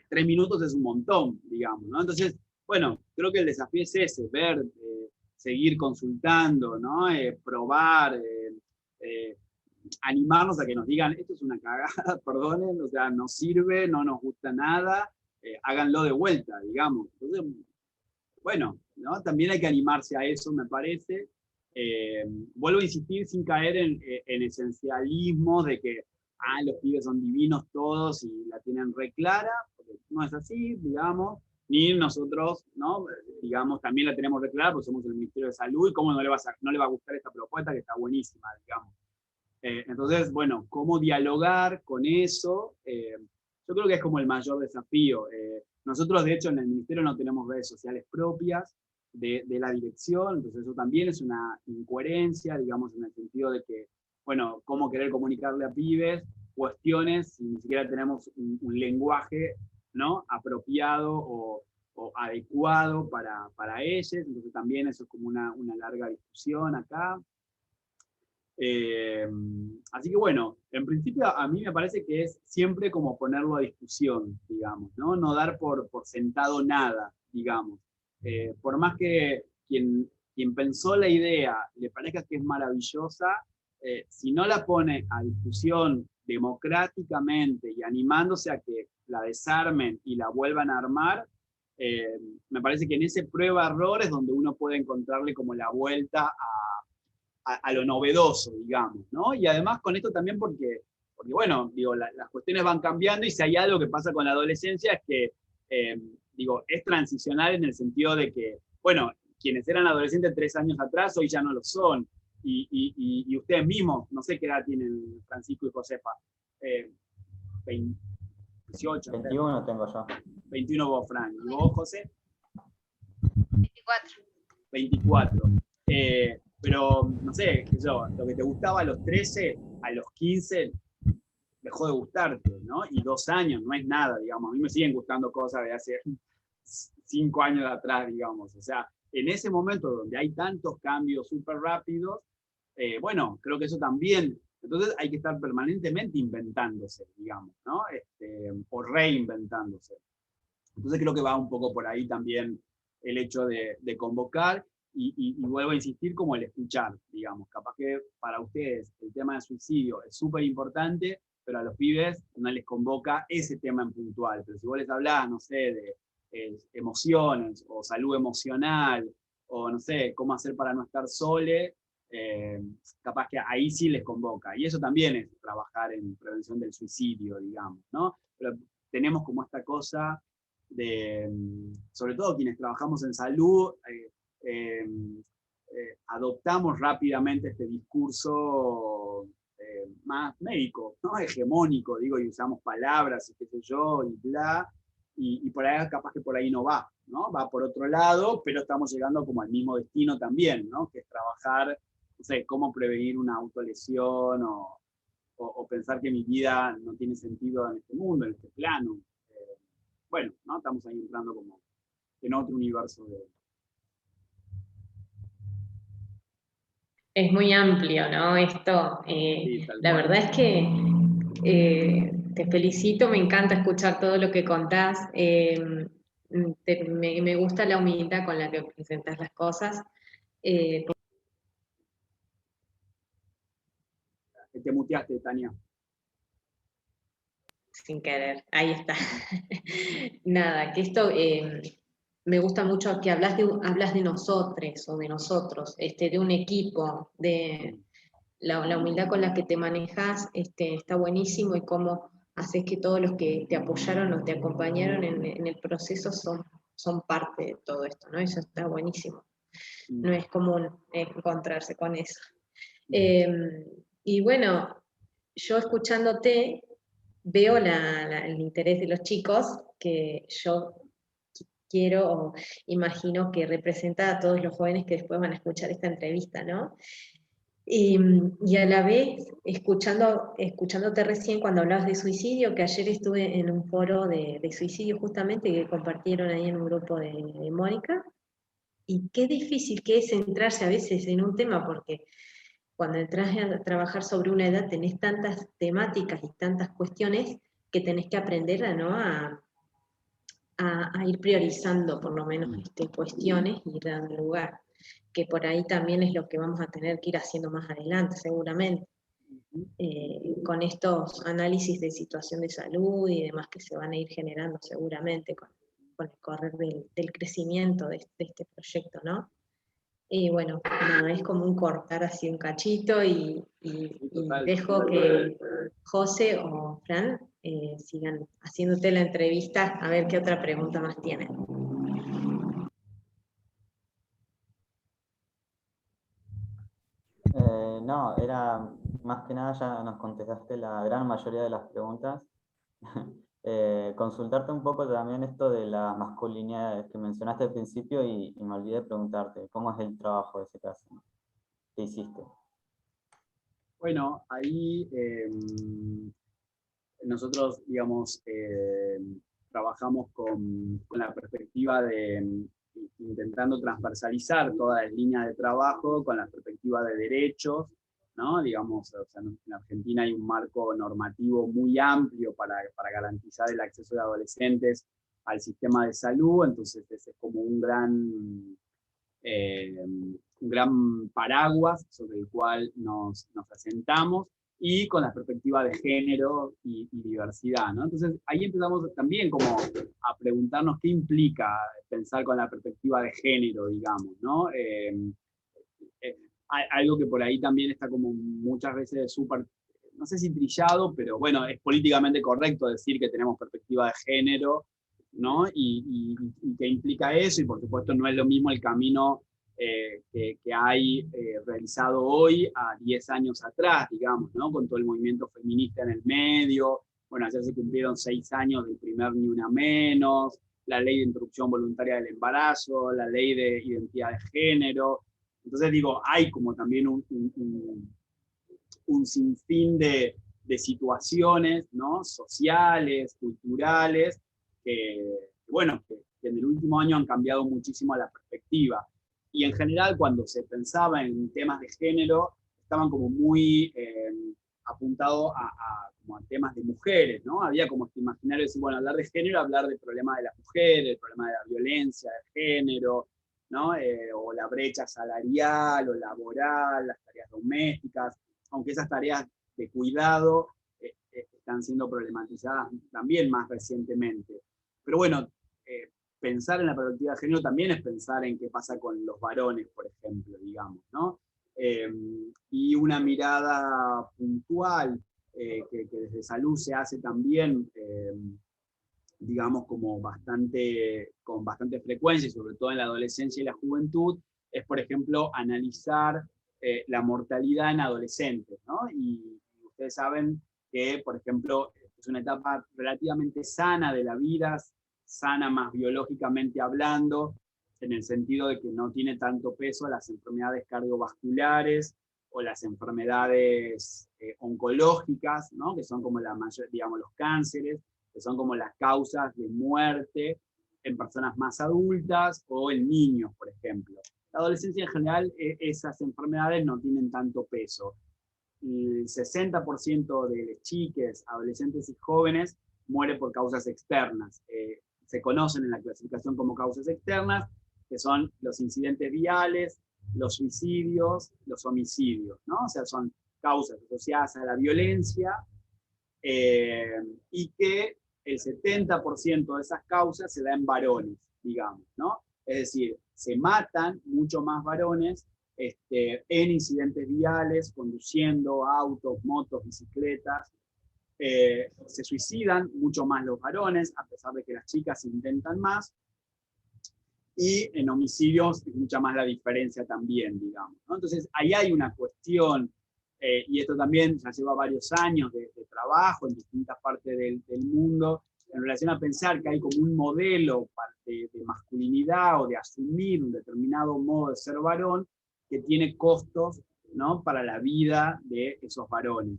3 minutos es un montón, digamos, ¿no? Entonces, bueno, creo que el desafío es ese, ver, seguir consultando, ¿no? Probar, animarnos a que nos digan, esto es una cagada, perdonen, o sea, no sirve, no nos gusta nada, háganlo de vuelta, digamos. Entonces, bueno, ¿no? También hay que animarse a eso, me parece. Vuelvo a insistir sin caer en esencialismo de que los pibes son divinos todos y la tienen re clara, porque no es así, digamos, ni nosotros, ¿no? Digamos, también la tenemos re clara porque somos el Ministerio de Salud y cómo no le va a gustar esta propuesta que está buenísima, digamos. Entonces, bueno, cómo dialogar con eso, yo creo que es como el mayor desafío. Nosotros, de hecho, en el Ministerio no tenemos redes sociales propias de la dirección, entonces eso también es una incoherencia, digamos, en el sentido de que, bueno, cómo querer comunicarle a pibes cuestiones si ni siquiera tenemos un lenguaje, ¿no? Apropiado o adecuado para ellos, entonces también eso es como una larga discusión acá. Así que bueno, en principio a mí me parece que es siempre como ponerlo a discusión, digamos, ¿no? No dar por sentado nada, digamos. Por más que quien pensó la idea le parezca que es maravillosa, si no la pone a discusión democráticamente y animándose a que la desarmen y la vuelvan a armar, me parece que en ese prueba-error es donde uno puede encontrarle como la vuelta a lo novedoso, digamos, ¿no? Y además con esto también porque bueno, digo, las cuestiones van cambiando y si hay algo que pasa con la adolescencia es que, digo, es transicional en el sentido de que, bueno, quienes eran adolescentes 3 años atrás hoy ya no lo son. Y ustedes mismos, no sé qué edad tienen Francisco y Josefa, 18. 21 tengo yo. 21 vos, Fran. ¿Y vos, José? 24. 24. Pero, no sé, lo que te gustaba a los 13, a los 15, dejó de gustarte, ¿no? Y 2 años no es nada, digamos. A mí me siguen gustando cosas de hace 5 años atrás, digamos. O sea, en ese momento donde hay tantos cambios súper rápidos, bueno, creo que eso también, entonces hay que estar permanentemente inventándose, digamos, ¿no? O reinventándose. Entonces creo que va un poco por ahí también el hecho de convocar y vuelvo a insistir como el escuchar, digamos. Capaz que para ustedes el tema del suicidio es súper importante, pero a los pibes no les convoca ese tema en puntual. Pero si vos les hablás, no sé, de emociones o salud emocional o no sé, cómo hacer para no estar sole, capaz que ahí sí les convoca. Y eso también es trabajar en prevención del suicidio, digamos, ¿no? Pero tenemos como esta cosa de, sobre todo quienes trabajamos en salud, adoptamos rápidamente este discurso más médico, ¿no? Hegemónico, digo, y usamos palabras y qué sé yo, y bla, y por ahí capaz que por ahí no va, ¿no? Va por otro lado, pero estamos llegando como al mismo destino también, ¿no? Que es trabajar, no sé, cómo prevenir una autolesión o pensar que mi vida no tiene sentido en este mundo, en este plano. Bueno, ¿no? Estamos ahí entrando como en otro universo de... Es muy amplio, ¿no? Esto, Sí, la verdad es que te felicito, me encanta escuchar todo lo que contás. Me gusta la humildad con la que presentas las cosas. Te muteaste, Tania. Sin querer, ahí está. Nada, que esto me gusta mucho que hablas de nosotros o de nosotros, de un equipo, de la humildad con la que te manejas, está buenísimo y cómo haces que todos los que te apoyaron o te acompañaron en el proceso son parte de todo esto, ¿no? Eso está buenísimo. No es común encontrarse con eso. Y bueno, yo escuchándote veo el interés de los chicos, que yo quiero o imagino que representa a todos los jóvenes que después van a escuchar esta entrevista, ¿no? Y a la vez, escuchándote recién cuando hablabas de suicidio, que ayer estuve en un foro de suicidio justamente que compartieron ahí en un grupo de Mónica, y qué difícil que es centrarse a veces en un tema, porque cuando entras a trabajar sobre una edad tenés tantas temáticas y tantas cuestiones que tenés que aprender a ir priorizando por lo menos cuestiones y ir dando lugar, que por ahí también es lo que vamos a tener que ir haciendo más adelante seguramente, con estos análisis de situación de salud y demás que se van a ir generando seguramente con el correr del crecimiento de este proyecto, ¿no? Y bueno, nada, es como un cortar así un cachito y dejo que José o Fran sigan haciéndote la entrevista a ver qué otra pregunta más tienen. No, era más que nada ya nos contestaste la gran mayoría de las preguntas. Consultarte un poco también esto de las masculinidades que mencionaste al principio y me olvidé de preguntarte, ¿cómo es el trabajo de ese caso? ¿Qué hiciste? Bueno, ahí nosotros, digamos, trabajamos con la perspectiva de intentando transversalizar todas las líneas de trabajo con la perspectiva de derechos, ¿no? Digamos, o sea, en Argentina hay un marco normativo muy amplio para garantizar el acceso de adolescentes al sistema de salud, entonces ese es como un gran paraguas sobre el cual nos asentamos, y con la perspectiva de género y diversidad, ¿no? Entonces ahí empezamos también como a preguntarnos qué implica pensar con la perspectiva de género, digamos, ¿no? Algo que por ahí también está como muchas veces súper, no sé si trillado, pero bueno, es políticamente correcto decir que tenemos perspectiva de género, ¿no? Y qué implica eso, y por supuesto no es lo mismo el camino que hay realizado hoy a 10 años atrás, digamos, ¿no? Con todo el movimiento feminista en el medio. Bueno, ayer se cumplieron 6 años del primer Ni Una Menos, la ley de interrupción voluntaria del embarazo, la ley de identidad de género. Entonces digo, hay como también un sinfín de situaciones, ¿no? Sociales, culturales, bueno, que en el último año han cambiado muchísimo la perspectiva. Y en general, cuando se pensaba en temas de género, estaban como muy apuntados como a temas de mujeres, ¿no? Había como este imaginario de decir, bueno, hablar de género, hablar del problema de las mujeres, el problema de la violencia de género, ¿no? O la brecha salarial o laboral, las tareas domésticas, aunque esas tareas de cuidado están siendo problematizadas también más recientemente. Pero bueno, pensar en la perspectiva de género también es pensar en qué pasa con los varones, por ejemplo, digamos, ¿no? Y una mirada puntual que desde salud se hace también, digamos, como con bastante frecuencia, y sobre todo en la adolescencia y la juventud, es, por ejemplo, analizar la mortalidad en adolescentes, ¿no? Y ustedes saben que, por ejemplo, es una etapa relativamente sana de la vida, sana más biológicamente hablando, en el sentido de que no tiene tanto peso las enfermedades cardiovasculares o las enfermedades oncológicas, ¿no? Que son como la mayor, digamos, los cánceres, que son como las causas de muerte en personas más adultas o en niños, por ejemplo. La adolescencia en general, esas enfermedades no tienen tanto peso. El 60% de chiques, adolescentes y jóvenes muere por causas externas. Se conocen en la clasificación como causas externas, que son los incidentes viales, los suicidios, los homicidios, ¿no? O sea, son causas asociadas a la violencia y que el 70% de esas causas se da en varones, digamos, ¿no? Es decir, se matan mucho más varones en incidentes viales, conduciendo autos, motos, bicicletas. Se suicidan mucho más los varones, a pesar de que las chicas intentan más. Y en homicidios es mucha más la diferencia también, digamos, ¿no? Entonces, ahí hay una cuestión, y esto también ya lleva varios años de trabajo en distintas partes del mundo, en relación a pensar que hay como un modelo de masculinidad o de asumir un determinado modo de ser varón que tiene costos, ¿no?, para la vida de esos varones.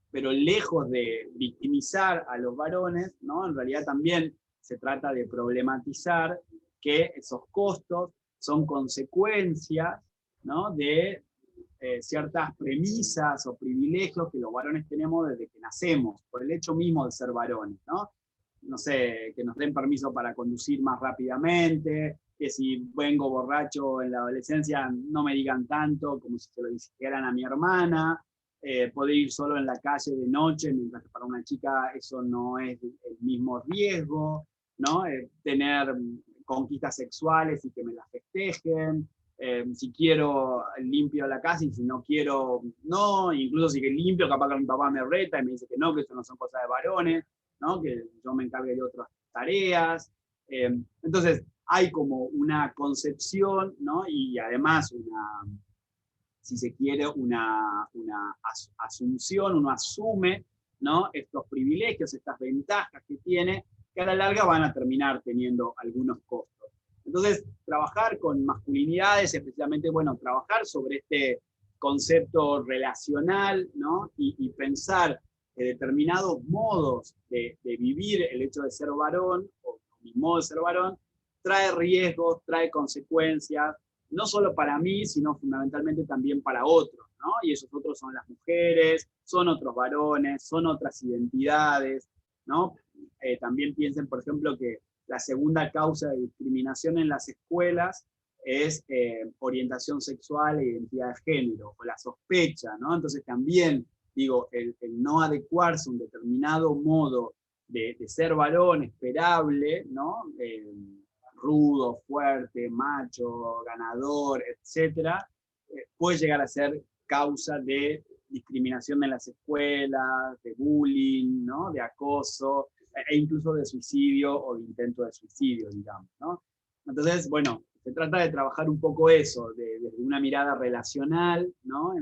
Pero lejos de victimizar a los varones, ¿no?, en realidad también se trata de problematizar que esos costos son consecuencias, ¿no?, de ciertas premisas o privilegios que los varones tenemos desde que nacemos, por el hecho mismo de ser varones, ¿no? No sé, que nos den permiso para conducir más rápidamente, que si vengo borracho en la adolescencia no me digan tanto como si se lo dijeran a mi hermana, poder ir solo en la calle de noche, mientras que para una chica eso no es el mismo riesgo, ¿no? Tener conquistas sexuales y que me las festejen, si quiero limpio la casa y si no quiero, no, incluso si que limpio, capaz que mi papá me reta y me dice que eso no son cosas de varones, ¿no?, que yo me encargue de otras tareas. Entonces, hay como una concepción, ¿no?, y además si se quiere, una asunción, uno asume, ¿no?, estos privilegios, estas ventajas que tiene, que a la larga van a terminar teniendo algunos costos. Entonces, trabajar con masculinidades, especialmente, bueno, trabajar sobre este concepto relacional, ¿no?, y pensar determinados modos de vivir el hecho de ser varón, o mi modo de ser varón, trae riesgos, trae consecuencias, no solo para mí, sino fundamentalmente también para otros, ¿no? Y esos otros son las mujeres, son otros varones, son otras identidades, ¿no? También piensen, por ejemplo, que la segunda causa de discriminación en las escuelas es orientación sexual e identidad de género, o la sospecha, ¿no? Entonces también, digo, el no adecuarse a un determinado modo de ser varón esperable, ¿no? Rudo, fuerte, macho, ganador, etcétera, puede llegar a ser causa de discriminación en las escuelas, de bullying, ¿no?, de acoso, e incluso de suicidio o de intento de suicidio, digamos, ¿no? Entonces, bueno, se trata de trabajar un poco eso, desde una mirada relacional, ¿no?,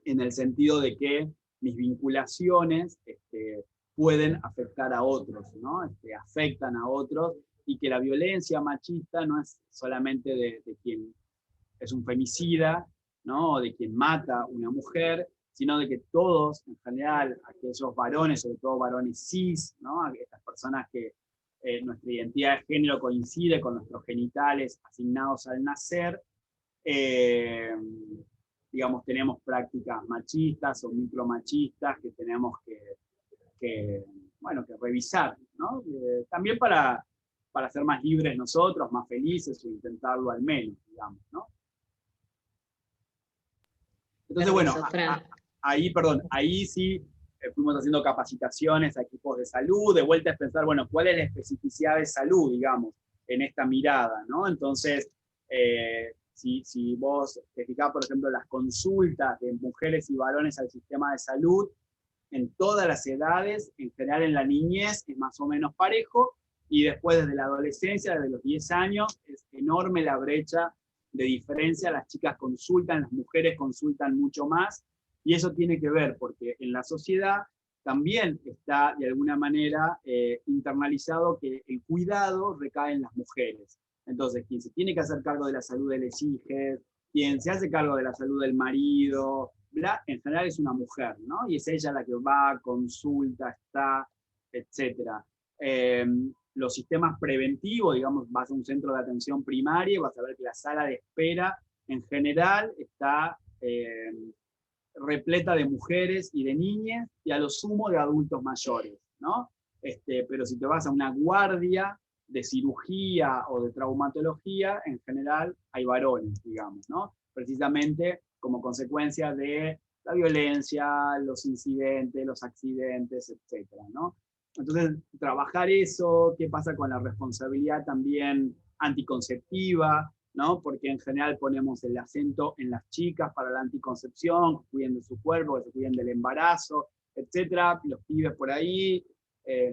en el sentido de que mis vinculaciones pueden afectar a otros, ¿no? Afectan a otros, y que la violencia machista no es solamente de quien es un femicida, ¿no?, o de quien mata a una mujer, sino de que todos, en general, aquellos varones, sobre todo varones cis, ¿no?, estas personas que nuestra identidad de género coincide con nuestros genitales asignados al nacer, digamos, tenemos prácticas machistas o micromachistas que tenemos que revisar, ¿no? También para ser más libres nosotros, más felices, o intentarlo al menos, digamos, ¿no? Entonces, bueno, ahí sí fuimos haciendo capacitaciones a equipos de salud, de vuelta es pensar, bueno, ¿cuál es la especificidad de salud, digamos, en esta mirada, ¿no? Entonces, si vos te fijás, por ejemplo, las consultas de mujeres y varones al sistema de salud, en todas las edades, en general en la niñez es más o menos parejo, y después desde la adolescencia, desde los 10 años, es enorme la brecha de diferencia, las chicas consultan, las mujeres consultan mucho más, y eso tiene que ver porque en la sociedad también está de alguna manera internalizado que el cuidado recae en las mujeres. Entonces, quien se tiene que hacer cargo de la salud de los hijos, quien se hace cargo de la salud del marido, bla, en general es una mujer, ¿no? Y es ella la que va, consulta, está, etc. Los sistemas preventivos, digamos, vas a un centro de atención primaria y vas a ver que la sala de espera en general está repleta de mujeres y de niñas, y a lo sumo de adultos mayores, ¿no? Pero si te vas a una guardia de cirugía o de traumatología, en general hay varones, digamos, ¿no? Precisamente como consecuencia de la violencia, los incidentes, los accidentes, etcétera, ¿no? Entonces, trabajar eso, qué pasa con la responsabilidad también anticonceptiva, ¿no? Porque en general ponemos el acento en las chicas para la anticoncepción, que cuiden de su cuerpo, que se cuiden del embarazo, etcétera. Los pibes por ahí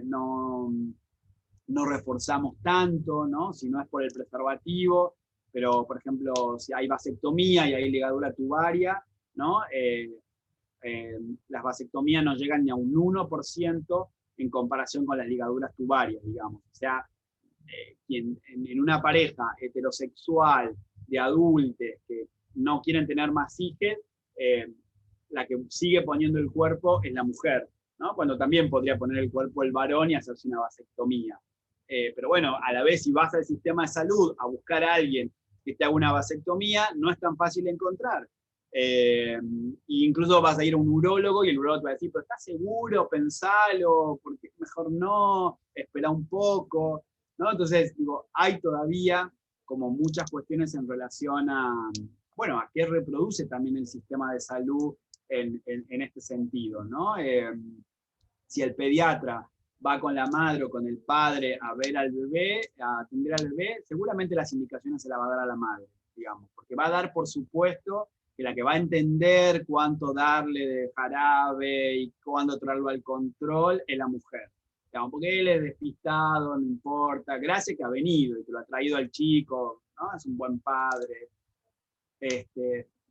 no reforzamos tanto, ¿no? Si no es por el preservativo, pero por ejemplo, si hay vasectomía y hay ligadura tubaria, ¿no? Las vasectomías no llegan ni a un 1% en comparación con las ligaduras tubarias, digamos. O sea, quien en una pareja heterosexual de adultos que no quieren tener más hijos, la que sigue poniendo el cuerpo es la mujer, ¿no? Cuando también podría poner el cuerpo el varón y hacerse una vasectomía. Pero bueno, a la vez si vas al sistema de salud a buscar a alguien que te haga una vasectomía, no es tan fácil encontrar. E incluso vas a ir a un urólogo y el urólogo te va a decir, pero ¿estás seguro? Pensalo, porque mejor no, espera un poco, ¿no? Entonces, digo, hay todavía como muchas cuestiones en relación a, bueno, a qué reproduce también el sistema de salud en este sentido, ¿no? Si el pediatra va con la madre o con el padre a ver al bebé, a atender al bebé, seguramente las indicaciones se las va a dar a la madre, digamos, porque va a dar por supuesto que la que va a entender cuánto darle de jarabe y cuándo traerlo al control es la mujer. Digamos, porque él es despistado, no importa, gracias que ha venido y que lo ha traído al chico, ¿no? Es un buen padre.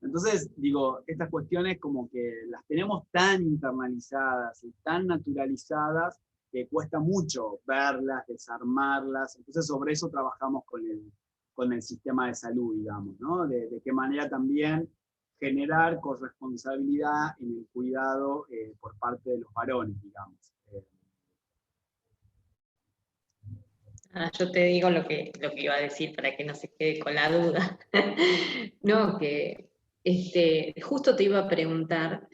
Entonces, digo, estas cuestiones como que las tenemos tan internalizadas y tan naturalizadas que cuesta mucho verlas, desarmarlas. Entonces, sobre eso trabajamos con el sistema de salud, digamos, ¿no? De qué manera también generar corresponsabilidad en el cuidado por parte de los varones, digamos. Yo te digo lo que iba a decir para que no se quede con la duda. No, que justo te iba a preguntar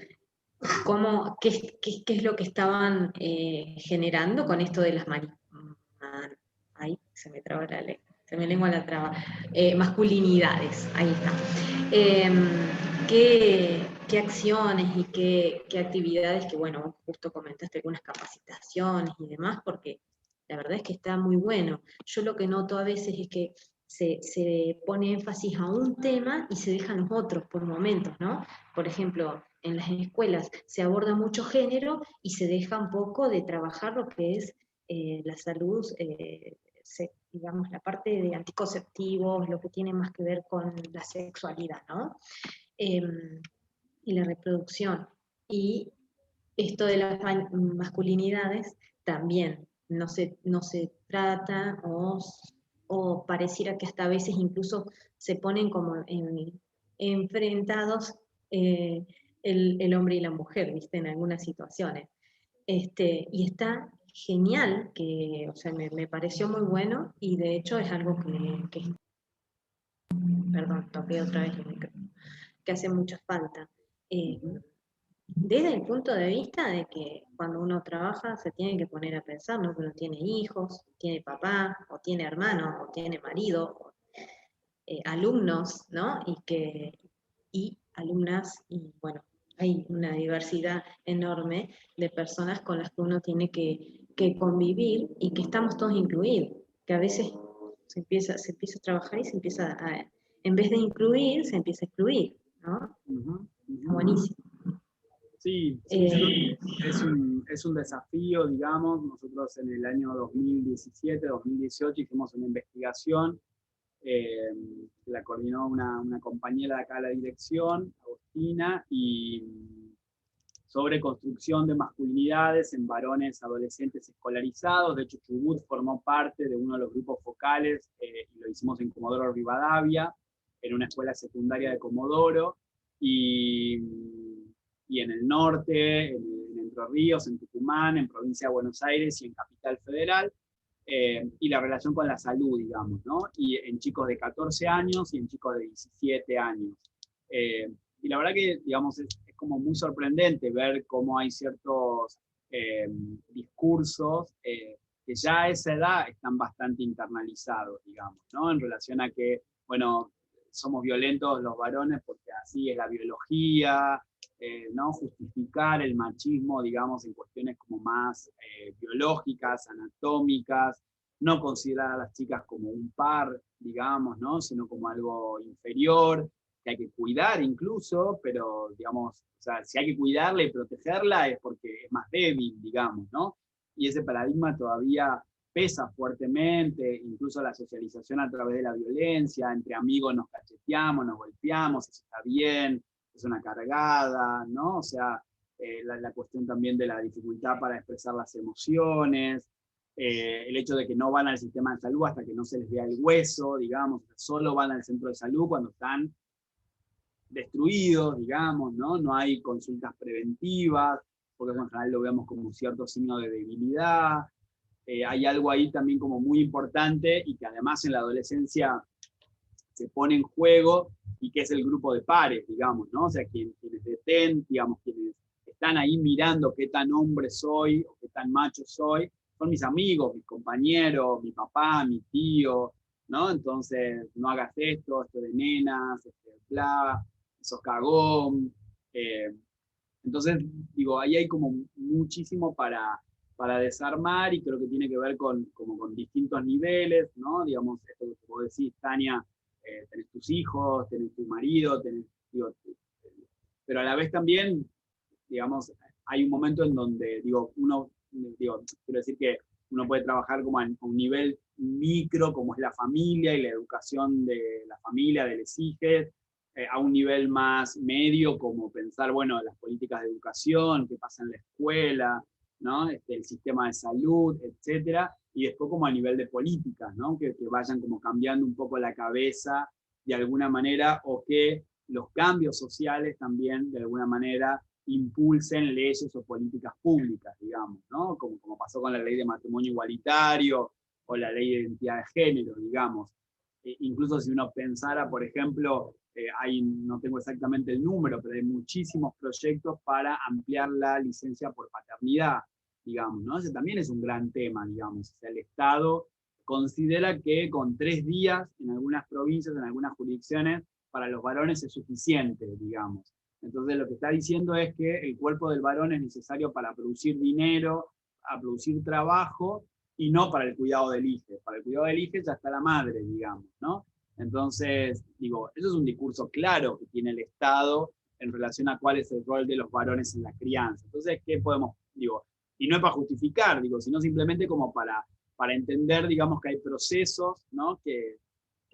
qué es lo que estaban generando con esto de las ahí se me traba la lengua, se me lengua la traba. Masculinidades, ahí está. ¿Qué acciones y qué actividades, que bueno, justo comentaste algunas capacitaciones y demás, porque la verdad es que está muy bueno. Yo lo que noto a veces es que se pone énfasis a un tema y se dejan los otros por momentos, ¿no? Por ejemplo, en las escuelas se aborda mucho género y se deja un poco de trabajar lo que es la salud, digamos, la parte de anticonceptivos, lo que tiene más que ver con la sexualidad, ¿no? Y la reproducción. Y esto de las masculinidades también no se trata o pareciera que hasta a veces incluso se ponen como enfrentados el hombre y la mujer, ¿viste? En algunas situaciones. Y está genial, o sea, me pareció muy bueno y de hecho es algo perdón, toqué otra vez el micrófono, que hace mucha falta. Desde el punto de vista de que cuando uno trabaja se tiene que poner a pensar, ¿no? Que uno tiene hijos, tiene papá, o tiene hermanos, o tiene marido, alumnos, ¿no? Y alumnas, y bueno, hay una diversidad enorme de personas con las que uno tiene que convivir y que estamos todos incluidos, que a veces se empieza a trabajar y se empieza en vez de incluir, se empieza a excluir, ¿no? Está buenísimo. Sí, es un desafío, digamos. Nosotros en el año 2017, 2018 hicimos una investigación, la coordinó una compañera de acá de la dirección, Agustina, y sobre construcción de masculinidades en varones adolescentes escolarizados. De hecho, Chubut formó parte de uno de los grupos focales, y lo hicimos en Comodoro Rivadavia, en una escuela secundaria de Comodoro, y en el norte, en Entre Ríos, en Tucumán, en Provincia de Buenos Aires y en Capital Federal, y la relación con la salud, digamos, ¿no? Y en chicos de 14 años y en chicos de 17 años. Y la verdad que, digamos, es como muy sorprendente ver cómo hay ciertos discursos que ya a esa edad están bastante internalizados, digamos, ¿no? En relación a que, bueno, somos violentos los varones porque así es la biología, ¿no? Justificar el machismo, digamos, en cuestiones como más biológicas, anatómicas, no considerar a las chicas como un par, digamos, ¿no? Sino como algo inferior, que hay que cuidar incluso, pero, digamos, o sea, si hay que cuidarla y protegerla es porque es más débil, digamos, ¿no? Y ese paradigma todavía pesa fuertemente, incluso la socialización a través de la violencia, entre amigos nos cacheteamos, nos golpeamos, eso está bien, es una cargada, ¿no? O sea, la cuestión también de la dificultad para expresar las emociones, el hecho de que no van al sistema de salud hasta que no se les vea el hueso, digamos, solo van al centro de salud cuando están destruidos, digamos, ¿no? No hay consultas preventivas, porque en general lo vemos como cierto signo de debilidad. Hay algo ahí también como muy importante y que además en la adolescencia se pone en juego y que es el grupo de pares, digamos, ¿no? O sea, quienes detén, digamos, quienes están ahí mirando qué tan hombre soy o qué tan macho soy, son mis amigos, mis compañeros, mi papá, mi tío, ¿no? Entonces, no hagas esto de nenas, bla, sos cagón. Entonces, digo, ahí hay como muchísimo para desarmar y creo que tiene que ver como con distintos niveles, ¿no? Digamos, esto que vos decís, Tania, tenés tus hijos, tenés tu marido, digo, pero a la vez también, digamos, hay un momento en donde, digo, quiero decir que uno puede trabajar como a un nivel micro, como es la familia y la educación de la familia, de los hijos, a un nivel más medio, como pensar, bueno, las políticas de educación, qué pasa en la escuela, ¿no? El sistema de salud, etcétera, y después como a nivel de políticas, ¿no? Que vayan como cambiando un poco la cabeza de alguna manera, o que los cambios sociales también de alguna manera impulsen leyes o políticas públicas, digamos, ¿no? Como pasó con la ley de matrimonio igualitario o la ley de identidad de género, digamos. Incluso si uno pensara, por ejemplo, no tengo exactamente el número, pero hay muchísimos proyectos para ampliar la licencia por paternidad, digamos, ¿no? Ese también es un gran tema, digamos. O sea, el Estado considera que con 3 días en algunas provincias, en algunas jurisdicciones, para los varones es suficiente, digamos. Entonces lo que está diciendo es que el cuerpo del varón es necesario para producir dinero, a producir trabajo, y no para el cuidado del hijo. Para el cuidado del hijo ya está la madre, digamos, ¿no? Entonces, digo, eso es un discurso claro que tiene el Estado en relación a cuál es el rol de los varones en la crianza. Entonces, ¿qué podemos, digo, y no es para justificar, digo, sino simplemente como para entender, digamos, que hay procesos, ¿no?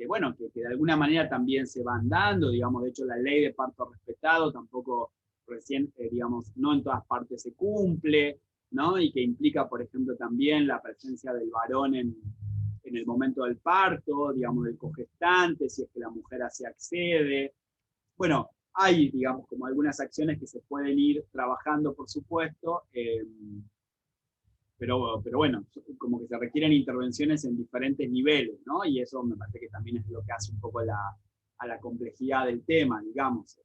Bueno, que de alguna manera también se van dando, digamos, de hecho la ley de parto respetado tampoco recién, digamos, no en todas partes se cumple, ¿no? Y que implica, por ejemplo, también la presencia del varón en el momento del parto, digamos, del cogestante, si es que la mujer así accede. Bueno, hay, digamos, como algunas acciones que se pueden ir trabajando, por supuesto, pero bueno, como que se requieren intervenciones en diferentes niveles, ¿no? Y eso me parece que también es lo que hace un poco a la complejidad del tema, digamos.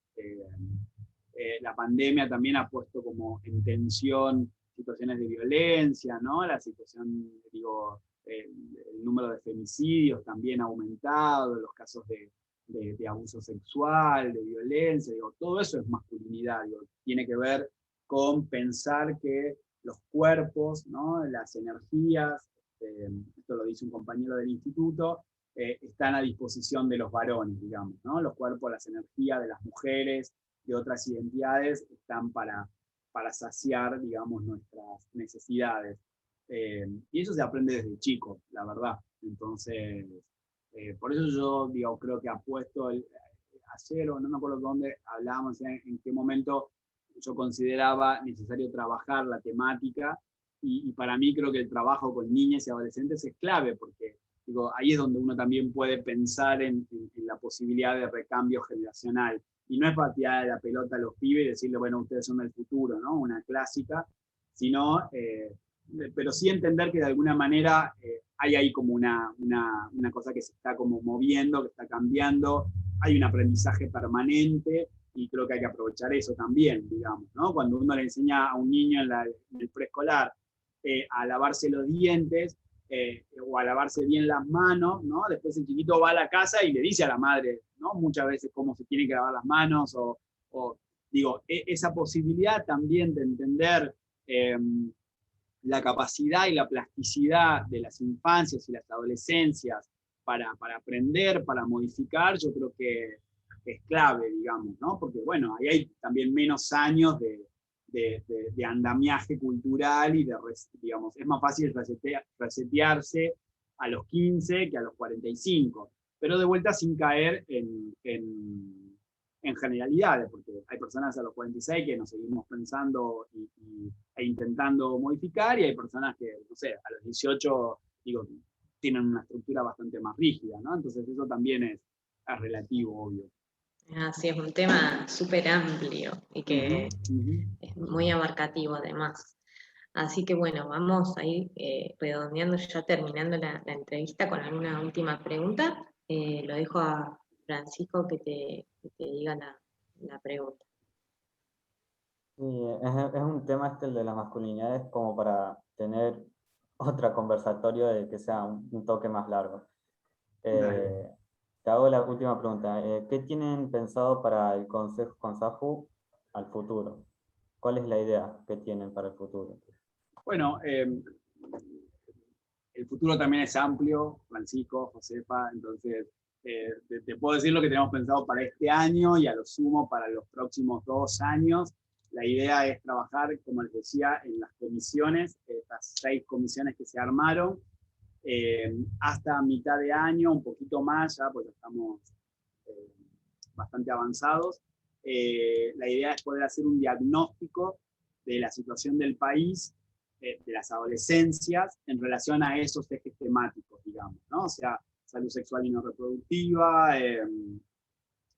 La pandemia también ha puesto como en tensión situaciones de violencia, ¿no? La situación, digo, el número de femicidios también ha aumentado, los casos de abuso sexual, de violencia, digo, todo eso es masculinidad, digo, tiene que ver con pensar que los cuerpos, ¿no? Las energías, esto lo dice un compañero del instituto, están a disposición de los varones, digamos, ¿no? Los cuerpos, las energías de las mujeres, de otras identidades, están para saciar, digamos, nuestras necesidades. Y eso se aprende desde chico, la verdad. Entonces, por eso yo, digo, creo que apuesto ayer, o no me acuerdo dónde, hablábamos en qué momento yo consideraba necesario trabajar la temática, y para mí creo que el trabajo con niñas y adolescentes es clave, porque digo, ahí es donde uno también puede pensar en la posibilidad de recambio generacional. Y no es para tirar la pelota a los pibes y decirle, bueno, ustedes son el futuro, ¿no? Una clásica, sino, pero sí entender que de alguna manera hay ahí como una cosa que se está como moviendo, que está cambiando, hay un aprendizaje permanente, y creo que hay que aprovechar eso también, digamos, ¿no? Cuando uno le enseña a un niño en el preescolar a lavarse los dientes, o a lavarse bien las manos, ¿no? Después el chiquito va a la casa y le dice a la madre, ¿no? Muchas veces cómo se tiene que lavar las manos, digo, esa posibilidad también de entender la capacidad y la plasticidad de las infancias y las adolescencias para aprender, para modificar, yo creo que es clave, digamos, ¿no? Porque, bueno, ahí hay también menos años de andamiaje cultural y digamos, es más fácil resetearse a los 15 que a los 45, pero de vuelta sin caer en generalidades, porque hay personas a los 46 que nos seguimos pensando e intentando modificar, y hay personas que, no sé, a los 18, digo, tienen una estructura bastante más rígida, ¿no? Entonces eso también es relativo, obvio. Así es, un tema súper amplio y que Ujú. es muy abarcativo además. Así que bueno, vamos a ir redondeando, ya terminando la entrevista con alguna última pregunta. Lo dejo a Francisco que te diga la pregunta. Sí, es un tema el de las masculinidades como para tener otra conversatorio de que sea un toque más largo. Te hago la última pregunta. ¿Qué tienen pensado para el Consejo Consajú al futuro? ¿Cuál es la idea que tienen para el futuro? Bueno, el futuro también es amplio, Francisco, Josefa, entonces te puedo decir lo que tenemos pensado para este año y a lo sumo para los próximos 2 años. La idea es trabajar, como les decía, en las comisiones, estas 6 comisiones que se armaron, hasta mitad de año, un poquito más ya, porque estamos bastante avanzados. La idea es poder hacer un diagnóstico de la situación del país, de las adolescencias, en relación a esos ejes temáticos, digamos, ¿no? O sea, salud sexual y no reproductiva,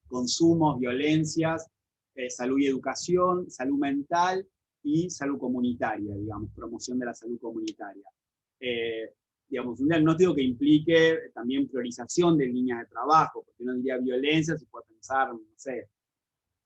consumos, violencias, salud y educación, salud mental y salud comunitaria, digamos, promoción de la salud comunitaria. Digamos, un diagnóstico que implique también priorización de líneas de trabajo, porque no diría violencia, se puede pensar, no sé,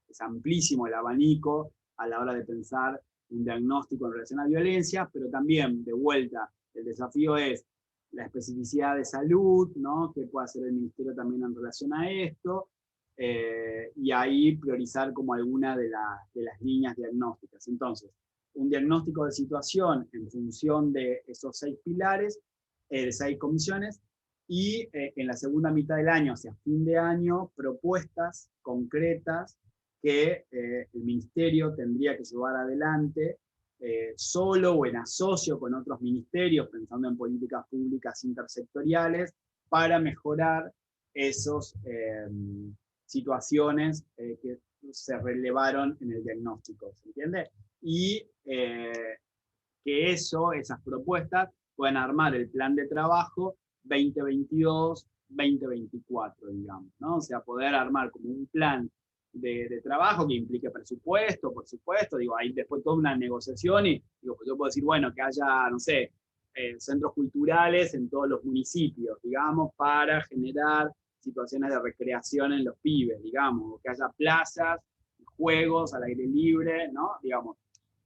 es amplísimo el abanico a la hora de pensar un diagnóstico en relación a violencia, pero también, de vuelta, el desafío es la especificidad de salud, ¿no? ¿Qué puede hacer el ministerio también en relación a esto? Y ahí priorizar como alguna de las líneas diagnósticas. Entonces, un diagnóstico de situación en función de esos 6 pilares, de 6 comisiones, y en la segunda mitad del año, hacia fin de año, propuestas concretas que el ministerio tendría que llevar adelante solo o en asocio con otros ministerios, pensando en políticas públicas intersectoriales, para mejorar esas situaciones que se relevaron en el diagnóstico, ¿se entiende? Y que esas propuestas puedan armar el plan de trabajo 2022-2024, digamos, ¿no? O sea, poder armar como un plan de trabajo que implique presupuesto, por supuesto, digo, hay después toda una negociación y digo, pues yo puedo decir, bueno, que haya, no sé, centros culturales en todos los municipios, digamos, para generar situaciones de recreación en los pibes, digamos, que haya plazas, juegos al aire libre, ¿no? Digamos,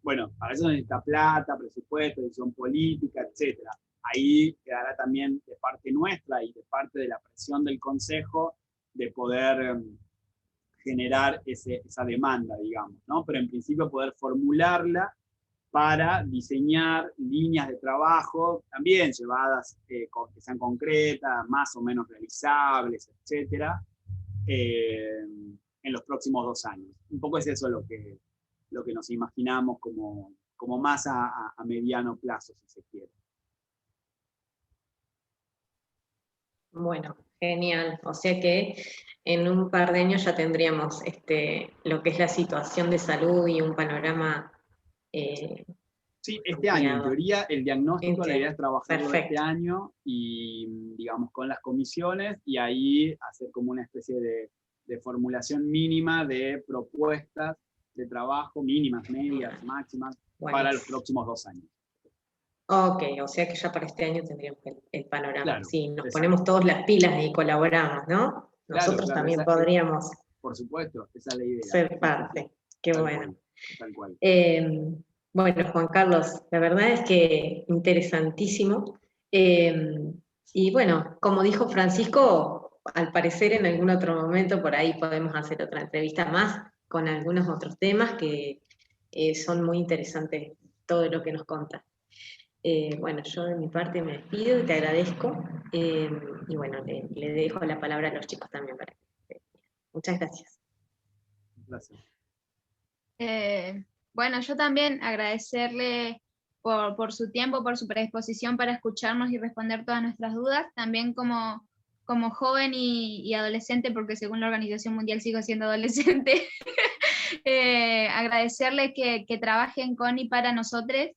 bueno, para eso necesita plata, presupuesto, decisión política, etc. Ahí quedará también de parte nuestra y de parte de la presión del Consejo de poder generar esa demanda, digamos, ¿no? Pero en principio poder formularla para diseñar líneas de trabajo también llevadas, que sean concretas, más o menos realizables, etc., en los próximos 2 años. Un poco es eso lo que nos imaginamos como más a mediano plazo, si se quiere. Bueno, genial. O sea que en un par de años ya tendríamos lo que es la situación de salud y un panorama. Sí, este año, en teoría, el diagnóstico, la idea es trabajarlo perfecto. este año y, digamos, con las comisiones y ahí hacer como una especie de formulación mínima de propuestas de trabajo, mínimas, medias, máximas, para los próximos 2 años. Ok, o sea que ya para este año tendríamos el panorama. Claro, sí, nos ponemos todos las pilas y colaboramos, ¿no? Nosotros claro, también podríamos. Por supuesto, esa es la idea. Ser parte, qué tal bueno. Tal cual. Bueno, Juan Carlos, la verdad es que interesantísimo. Y bueno, como dijo Francisco, al parecer en algún otro momento por ahí podemos hacer otra entrevista más con algunos otros temas que son muy interesantes, todo lo que nos contas. Bueno, yo de mi parte me despido y te agradezco. Y bueno, le dejo la palabra a los chicos también para que. Muchas gracias. Gracias. Bueno, yo también agradecerle por su tiempo, por su predisposición para escucharnos y responder todas nuestras dudas. También como como joven y adolescente, porque según la Organización Mundial sigo siendo adolescente, agradecerles que trabajen con y para nosotros,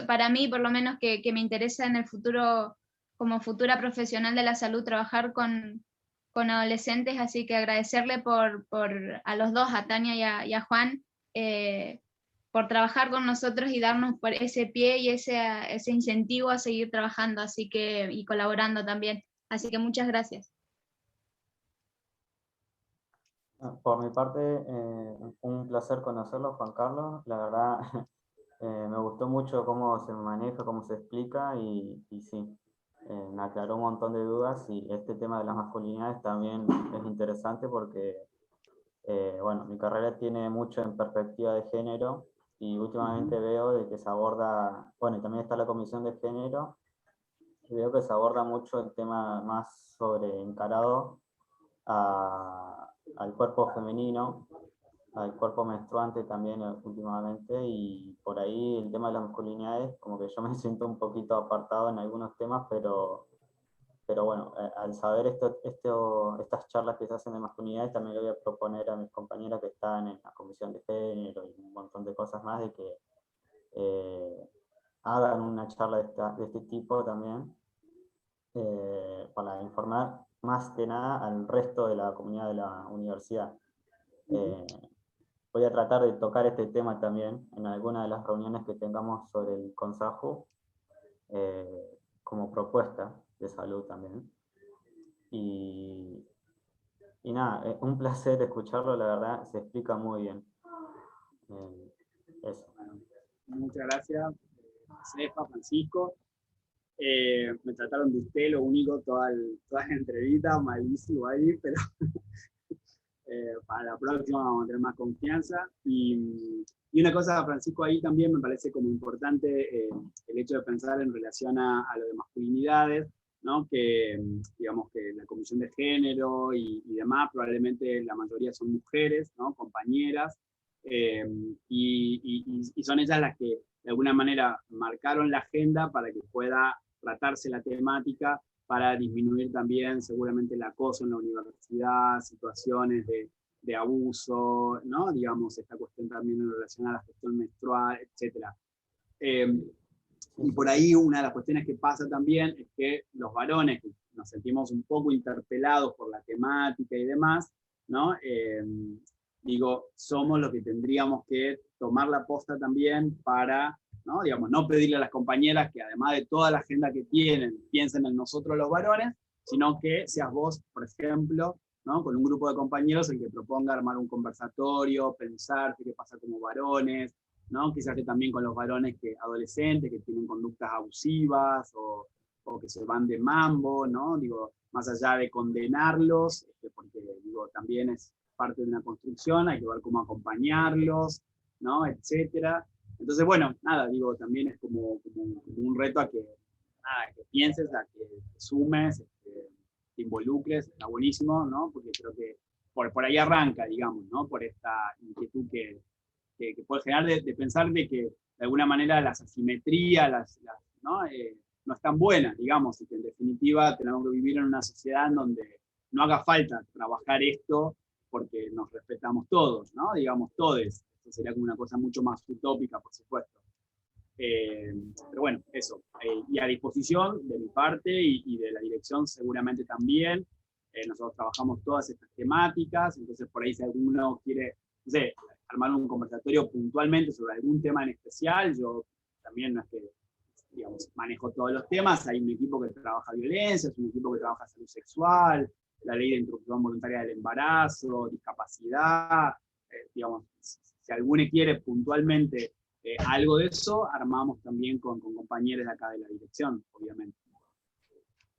para mí por lo menos que me interesa en el futuro, como futura profesional de la salud, trabajar con adolescentes, así que agradecerle a los dos, a Tania y a Juan, por trabajar con nosotros y darnos por ese pie y ese incentivo a seguir trabajando, así que, y colaborando también. Así que muchas gracias. Por mi parte, un placer conocerlo, Juan Carlos. La verdad, me gustó mucho cómo se maneja, cómo se explica y sí, me aclaró un montón de dudas y este tema de las masculinidades también es interesante porque, bueno, mi carrera tiene mucho en perspectiva de género y últimamente veo de que se aborda, bueno, y también está la comisión de género, y veo que se aborda mucho el tema más sobre encarado al cuerpo femenino, al cuerpo menstruante también últimamente, y por ahí el tema de las masculinidades, como que yo me siento un poquito apartado en algunos temas, pero bueno, al saber estas charlas que se hacen de masculinidades, también le voy a proponer a mis compañeras que están en la comisión de género y un montón de cosas más, de que hagan una charla de este tipo también, para informar más que nada al resto de la comunidad de la universidad. Voy a tratar de tocar este tema también en alguna de las reuniones que tengamos sobre el Consejo, como propuesta de salud también. Y nada, es un placer escucharlo, la verdad, se explica muy bien. Eso. Muchas gracias, Josefa, Francisco. Me trataron de usted, lo único, toda la entrevista, malísimo ahí, pero para la próxima vamos a tener más confianza. Y una cosa, Francisco, ahí también me parece como importante el hecho de pensar en relación a lo de masculinidades, ¿no? Que digamos que la comisión de género y demás, probablemente la mayoría son mujeres, ¿no? Compañeras, y son ellas las que de alguna manera marcaron la agenda para que pueda tratarse la temática, para disminuir también seguramente el acoso en la universidad, situaciones de abuso, ¿no? Digamos, esta cuestión también en relación a la gestión menstrual, etc. Y por ahí una de las cuestiones que pasa también es que los varones, que nos sentimos un poco interpelados por la temática y demás, ¿no? Digo, somos los que tendríamos que tomar la posta también para, ¿no? Digamos, no pedirle a las compañeras que además de toda la agenda que tienen, piensen en nosotros los varones, sino que seas vos, por ejemplo, ¿no? Con un grupo de compañeros el que proponga armar un conversatorio, pensar qué pasa como varones, ¿no? Quizás que también con los varones adolescentes que tienen conductas abusivas o que se van de mambo, ¿no? Digo, más allá de condenarlos, porque digo, también es parte de una construcción, hay que ver cómo acompañarlos, ¿no? Etcétera. Entonces, bueno, nada, digo, también es como un reto a que, nada, que pienses, a que te sumes, te involucres, está buenísimo, ¿no? Porque creo que por ahí arranca, digamos, ¿no? Por esta inquietud que puede generar de pensar de que de alguna manera las asimetrías, ¿no? No están buenas, digamos, y que en definitiva tenemos que vivir en una sociedad en donde no haga falta trabajar esto porque nos respetamos todos, ¿no? Digamos, todos. Esto sería como una cosa mucho más utópica, por supuesto. Pero bueno, eso. Y a disposición de mi parte y de la dirección seguramente también. Nosotros trabajamos todas estas temáticas, entonces por ahí si alguno quiere, no sé, armar un conversatorio puntualmente sobre algún tema en especial, yo también no es que, digamos, manejo todos los temas, hay un equipo que trabaja violencia, es un equipo que trabaja salud sexual, la ley de interrupción voluntaria del embarazo, discapacidad, digamos, si alguno quiere puntualmente algo de eso, armamos también con compañeros de acá de la dirección, obviamente.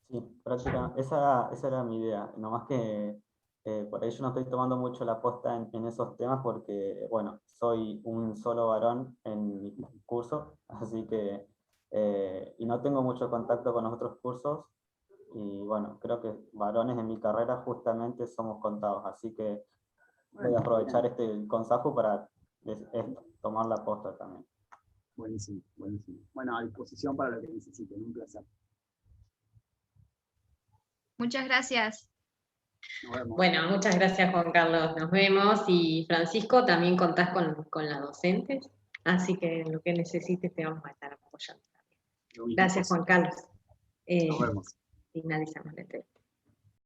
Sí, prácticamente, esa era mi idea, nomás que por ahí yo no estoy tomando mucho la posta en esos temas porque, bueno, soy un solo varón en mi curso, así que, y no tengo mucho contacto con los otros cursos, y bueno, creo que varones en mi carrera justamente somos contados, así que voy a aprovechar este consejo para tomar la posta también. Buenísimo, buenísimo. Bueno, a disposición para lo que necesiten, un placer. Muchas gracias. Nos vemos. Bueno, muchas gracias Juan Carlos, nos vemos. Y Francisco, también contás con las docentes, así que en lo que necesites te vamos a estar apoyando. Lo mismo, Gracias José. Juan Carlos. Nos vemos. Finalizamos la entrevista.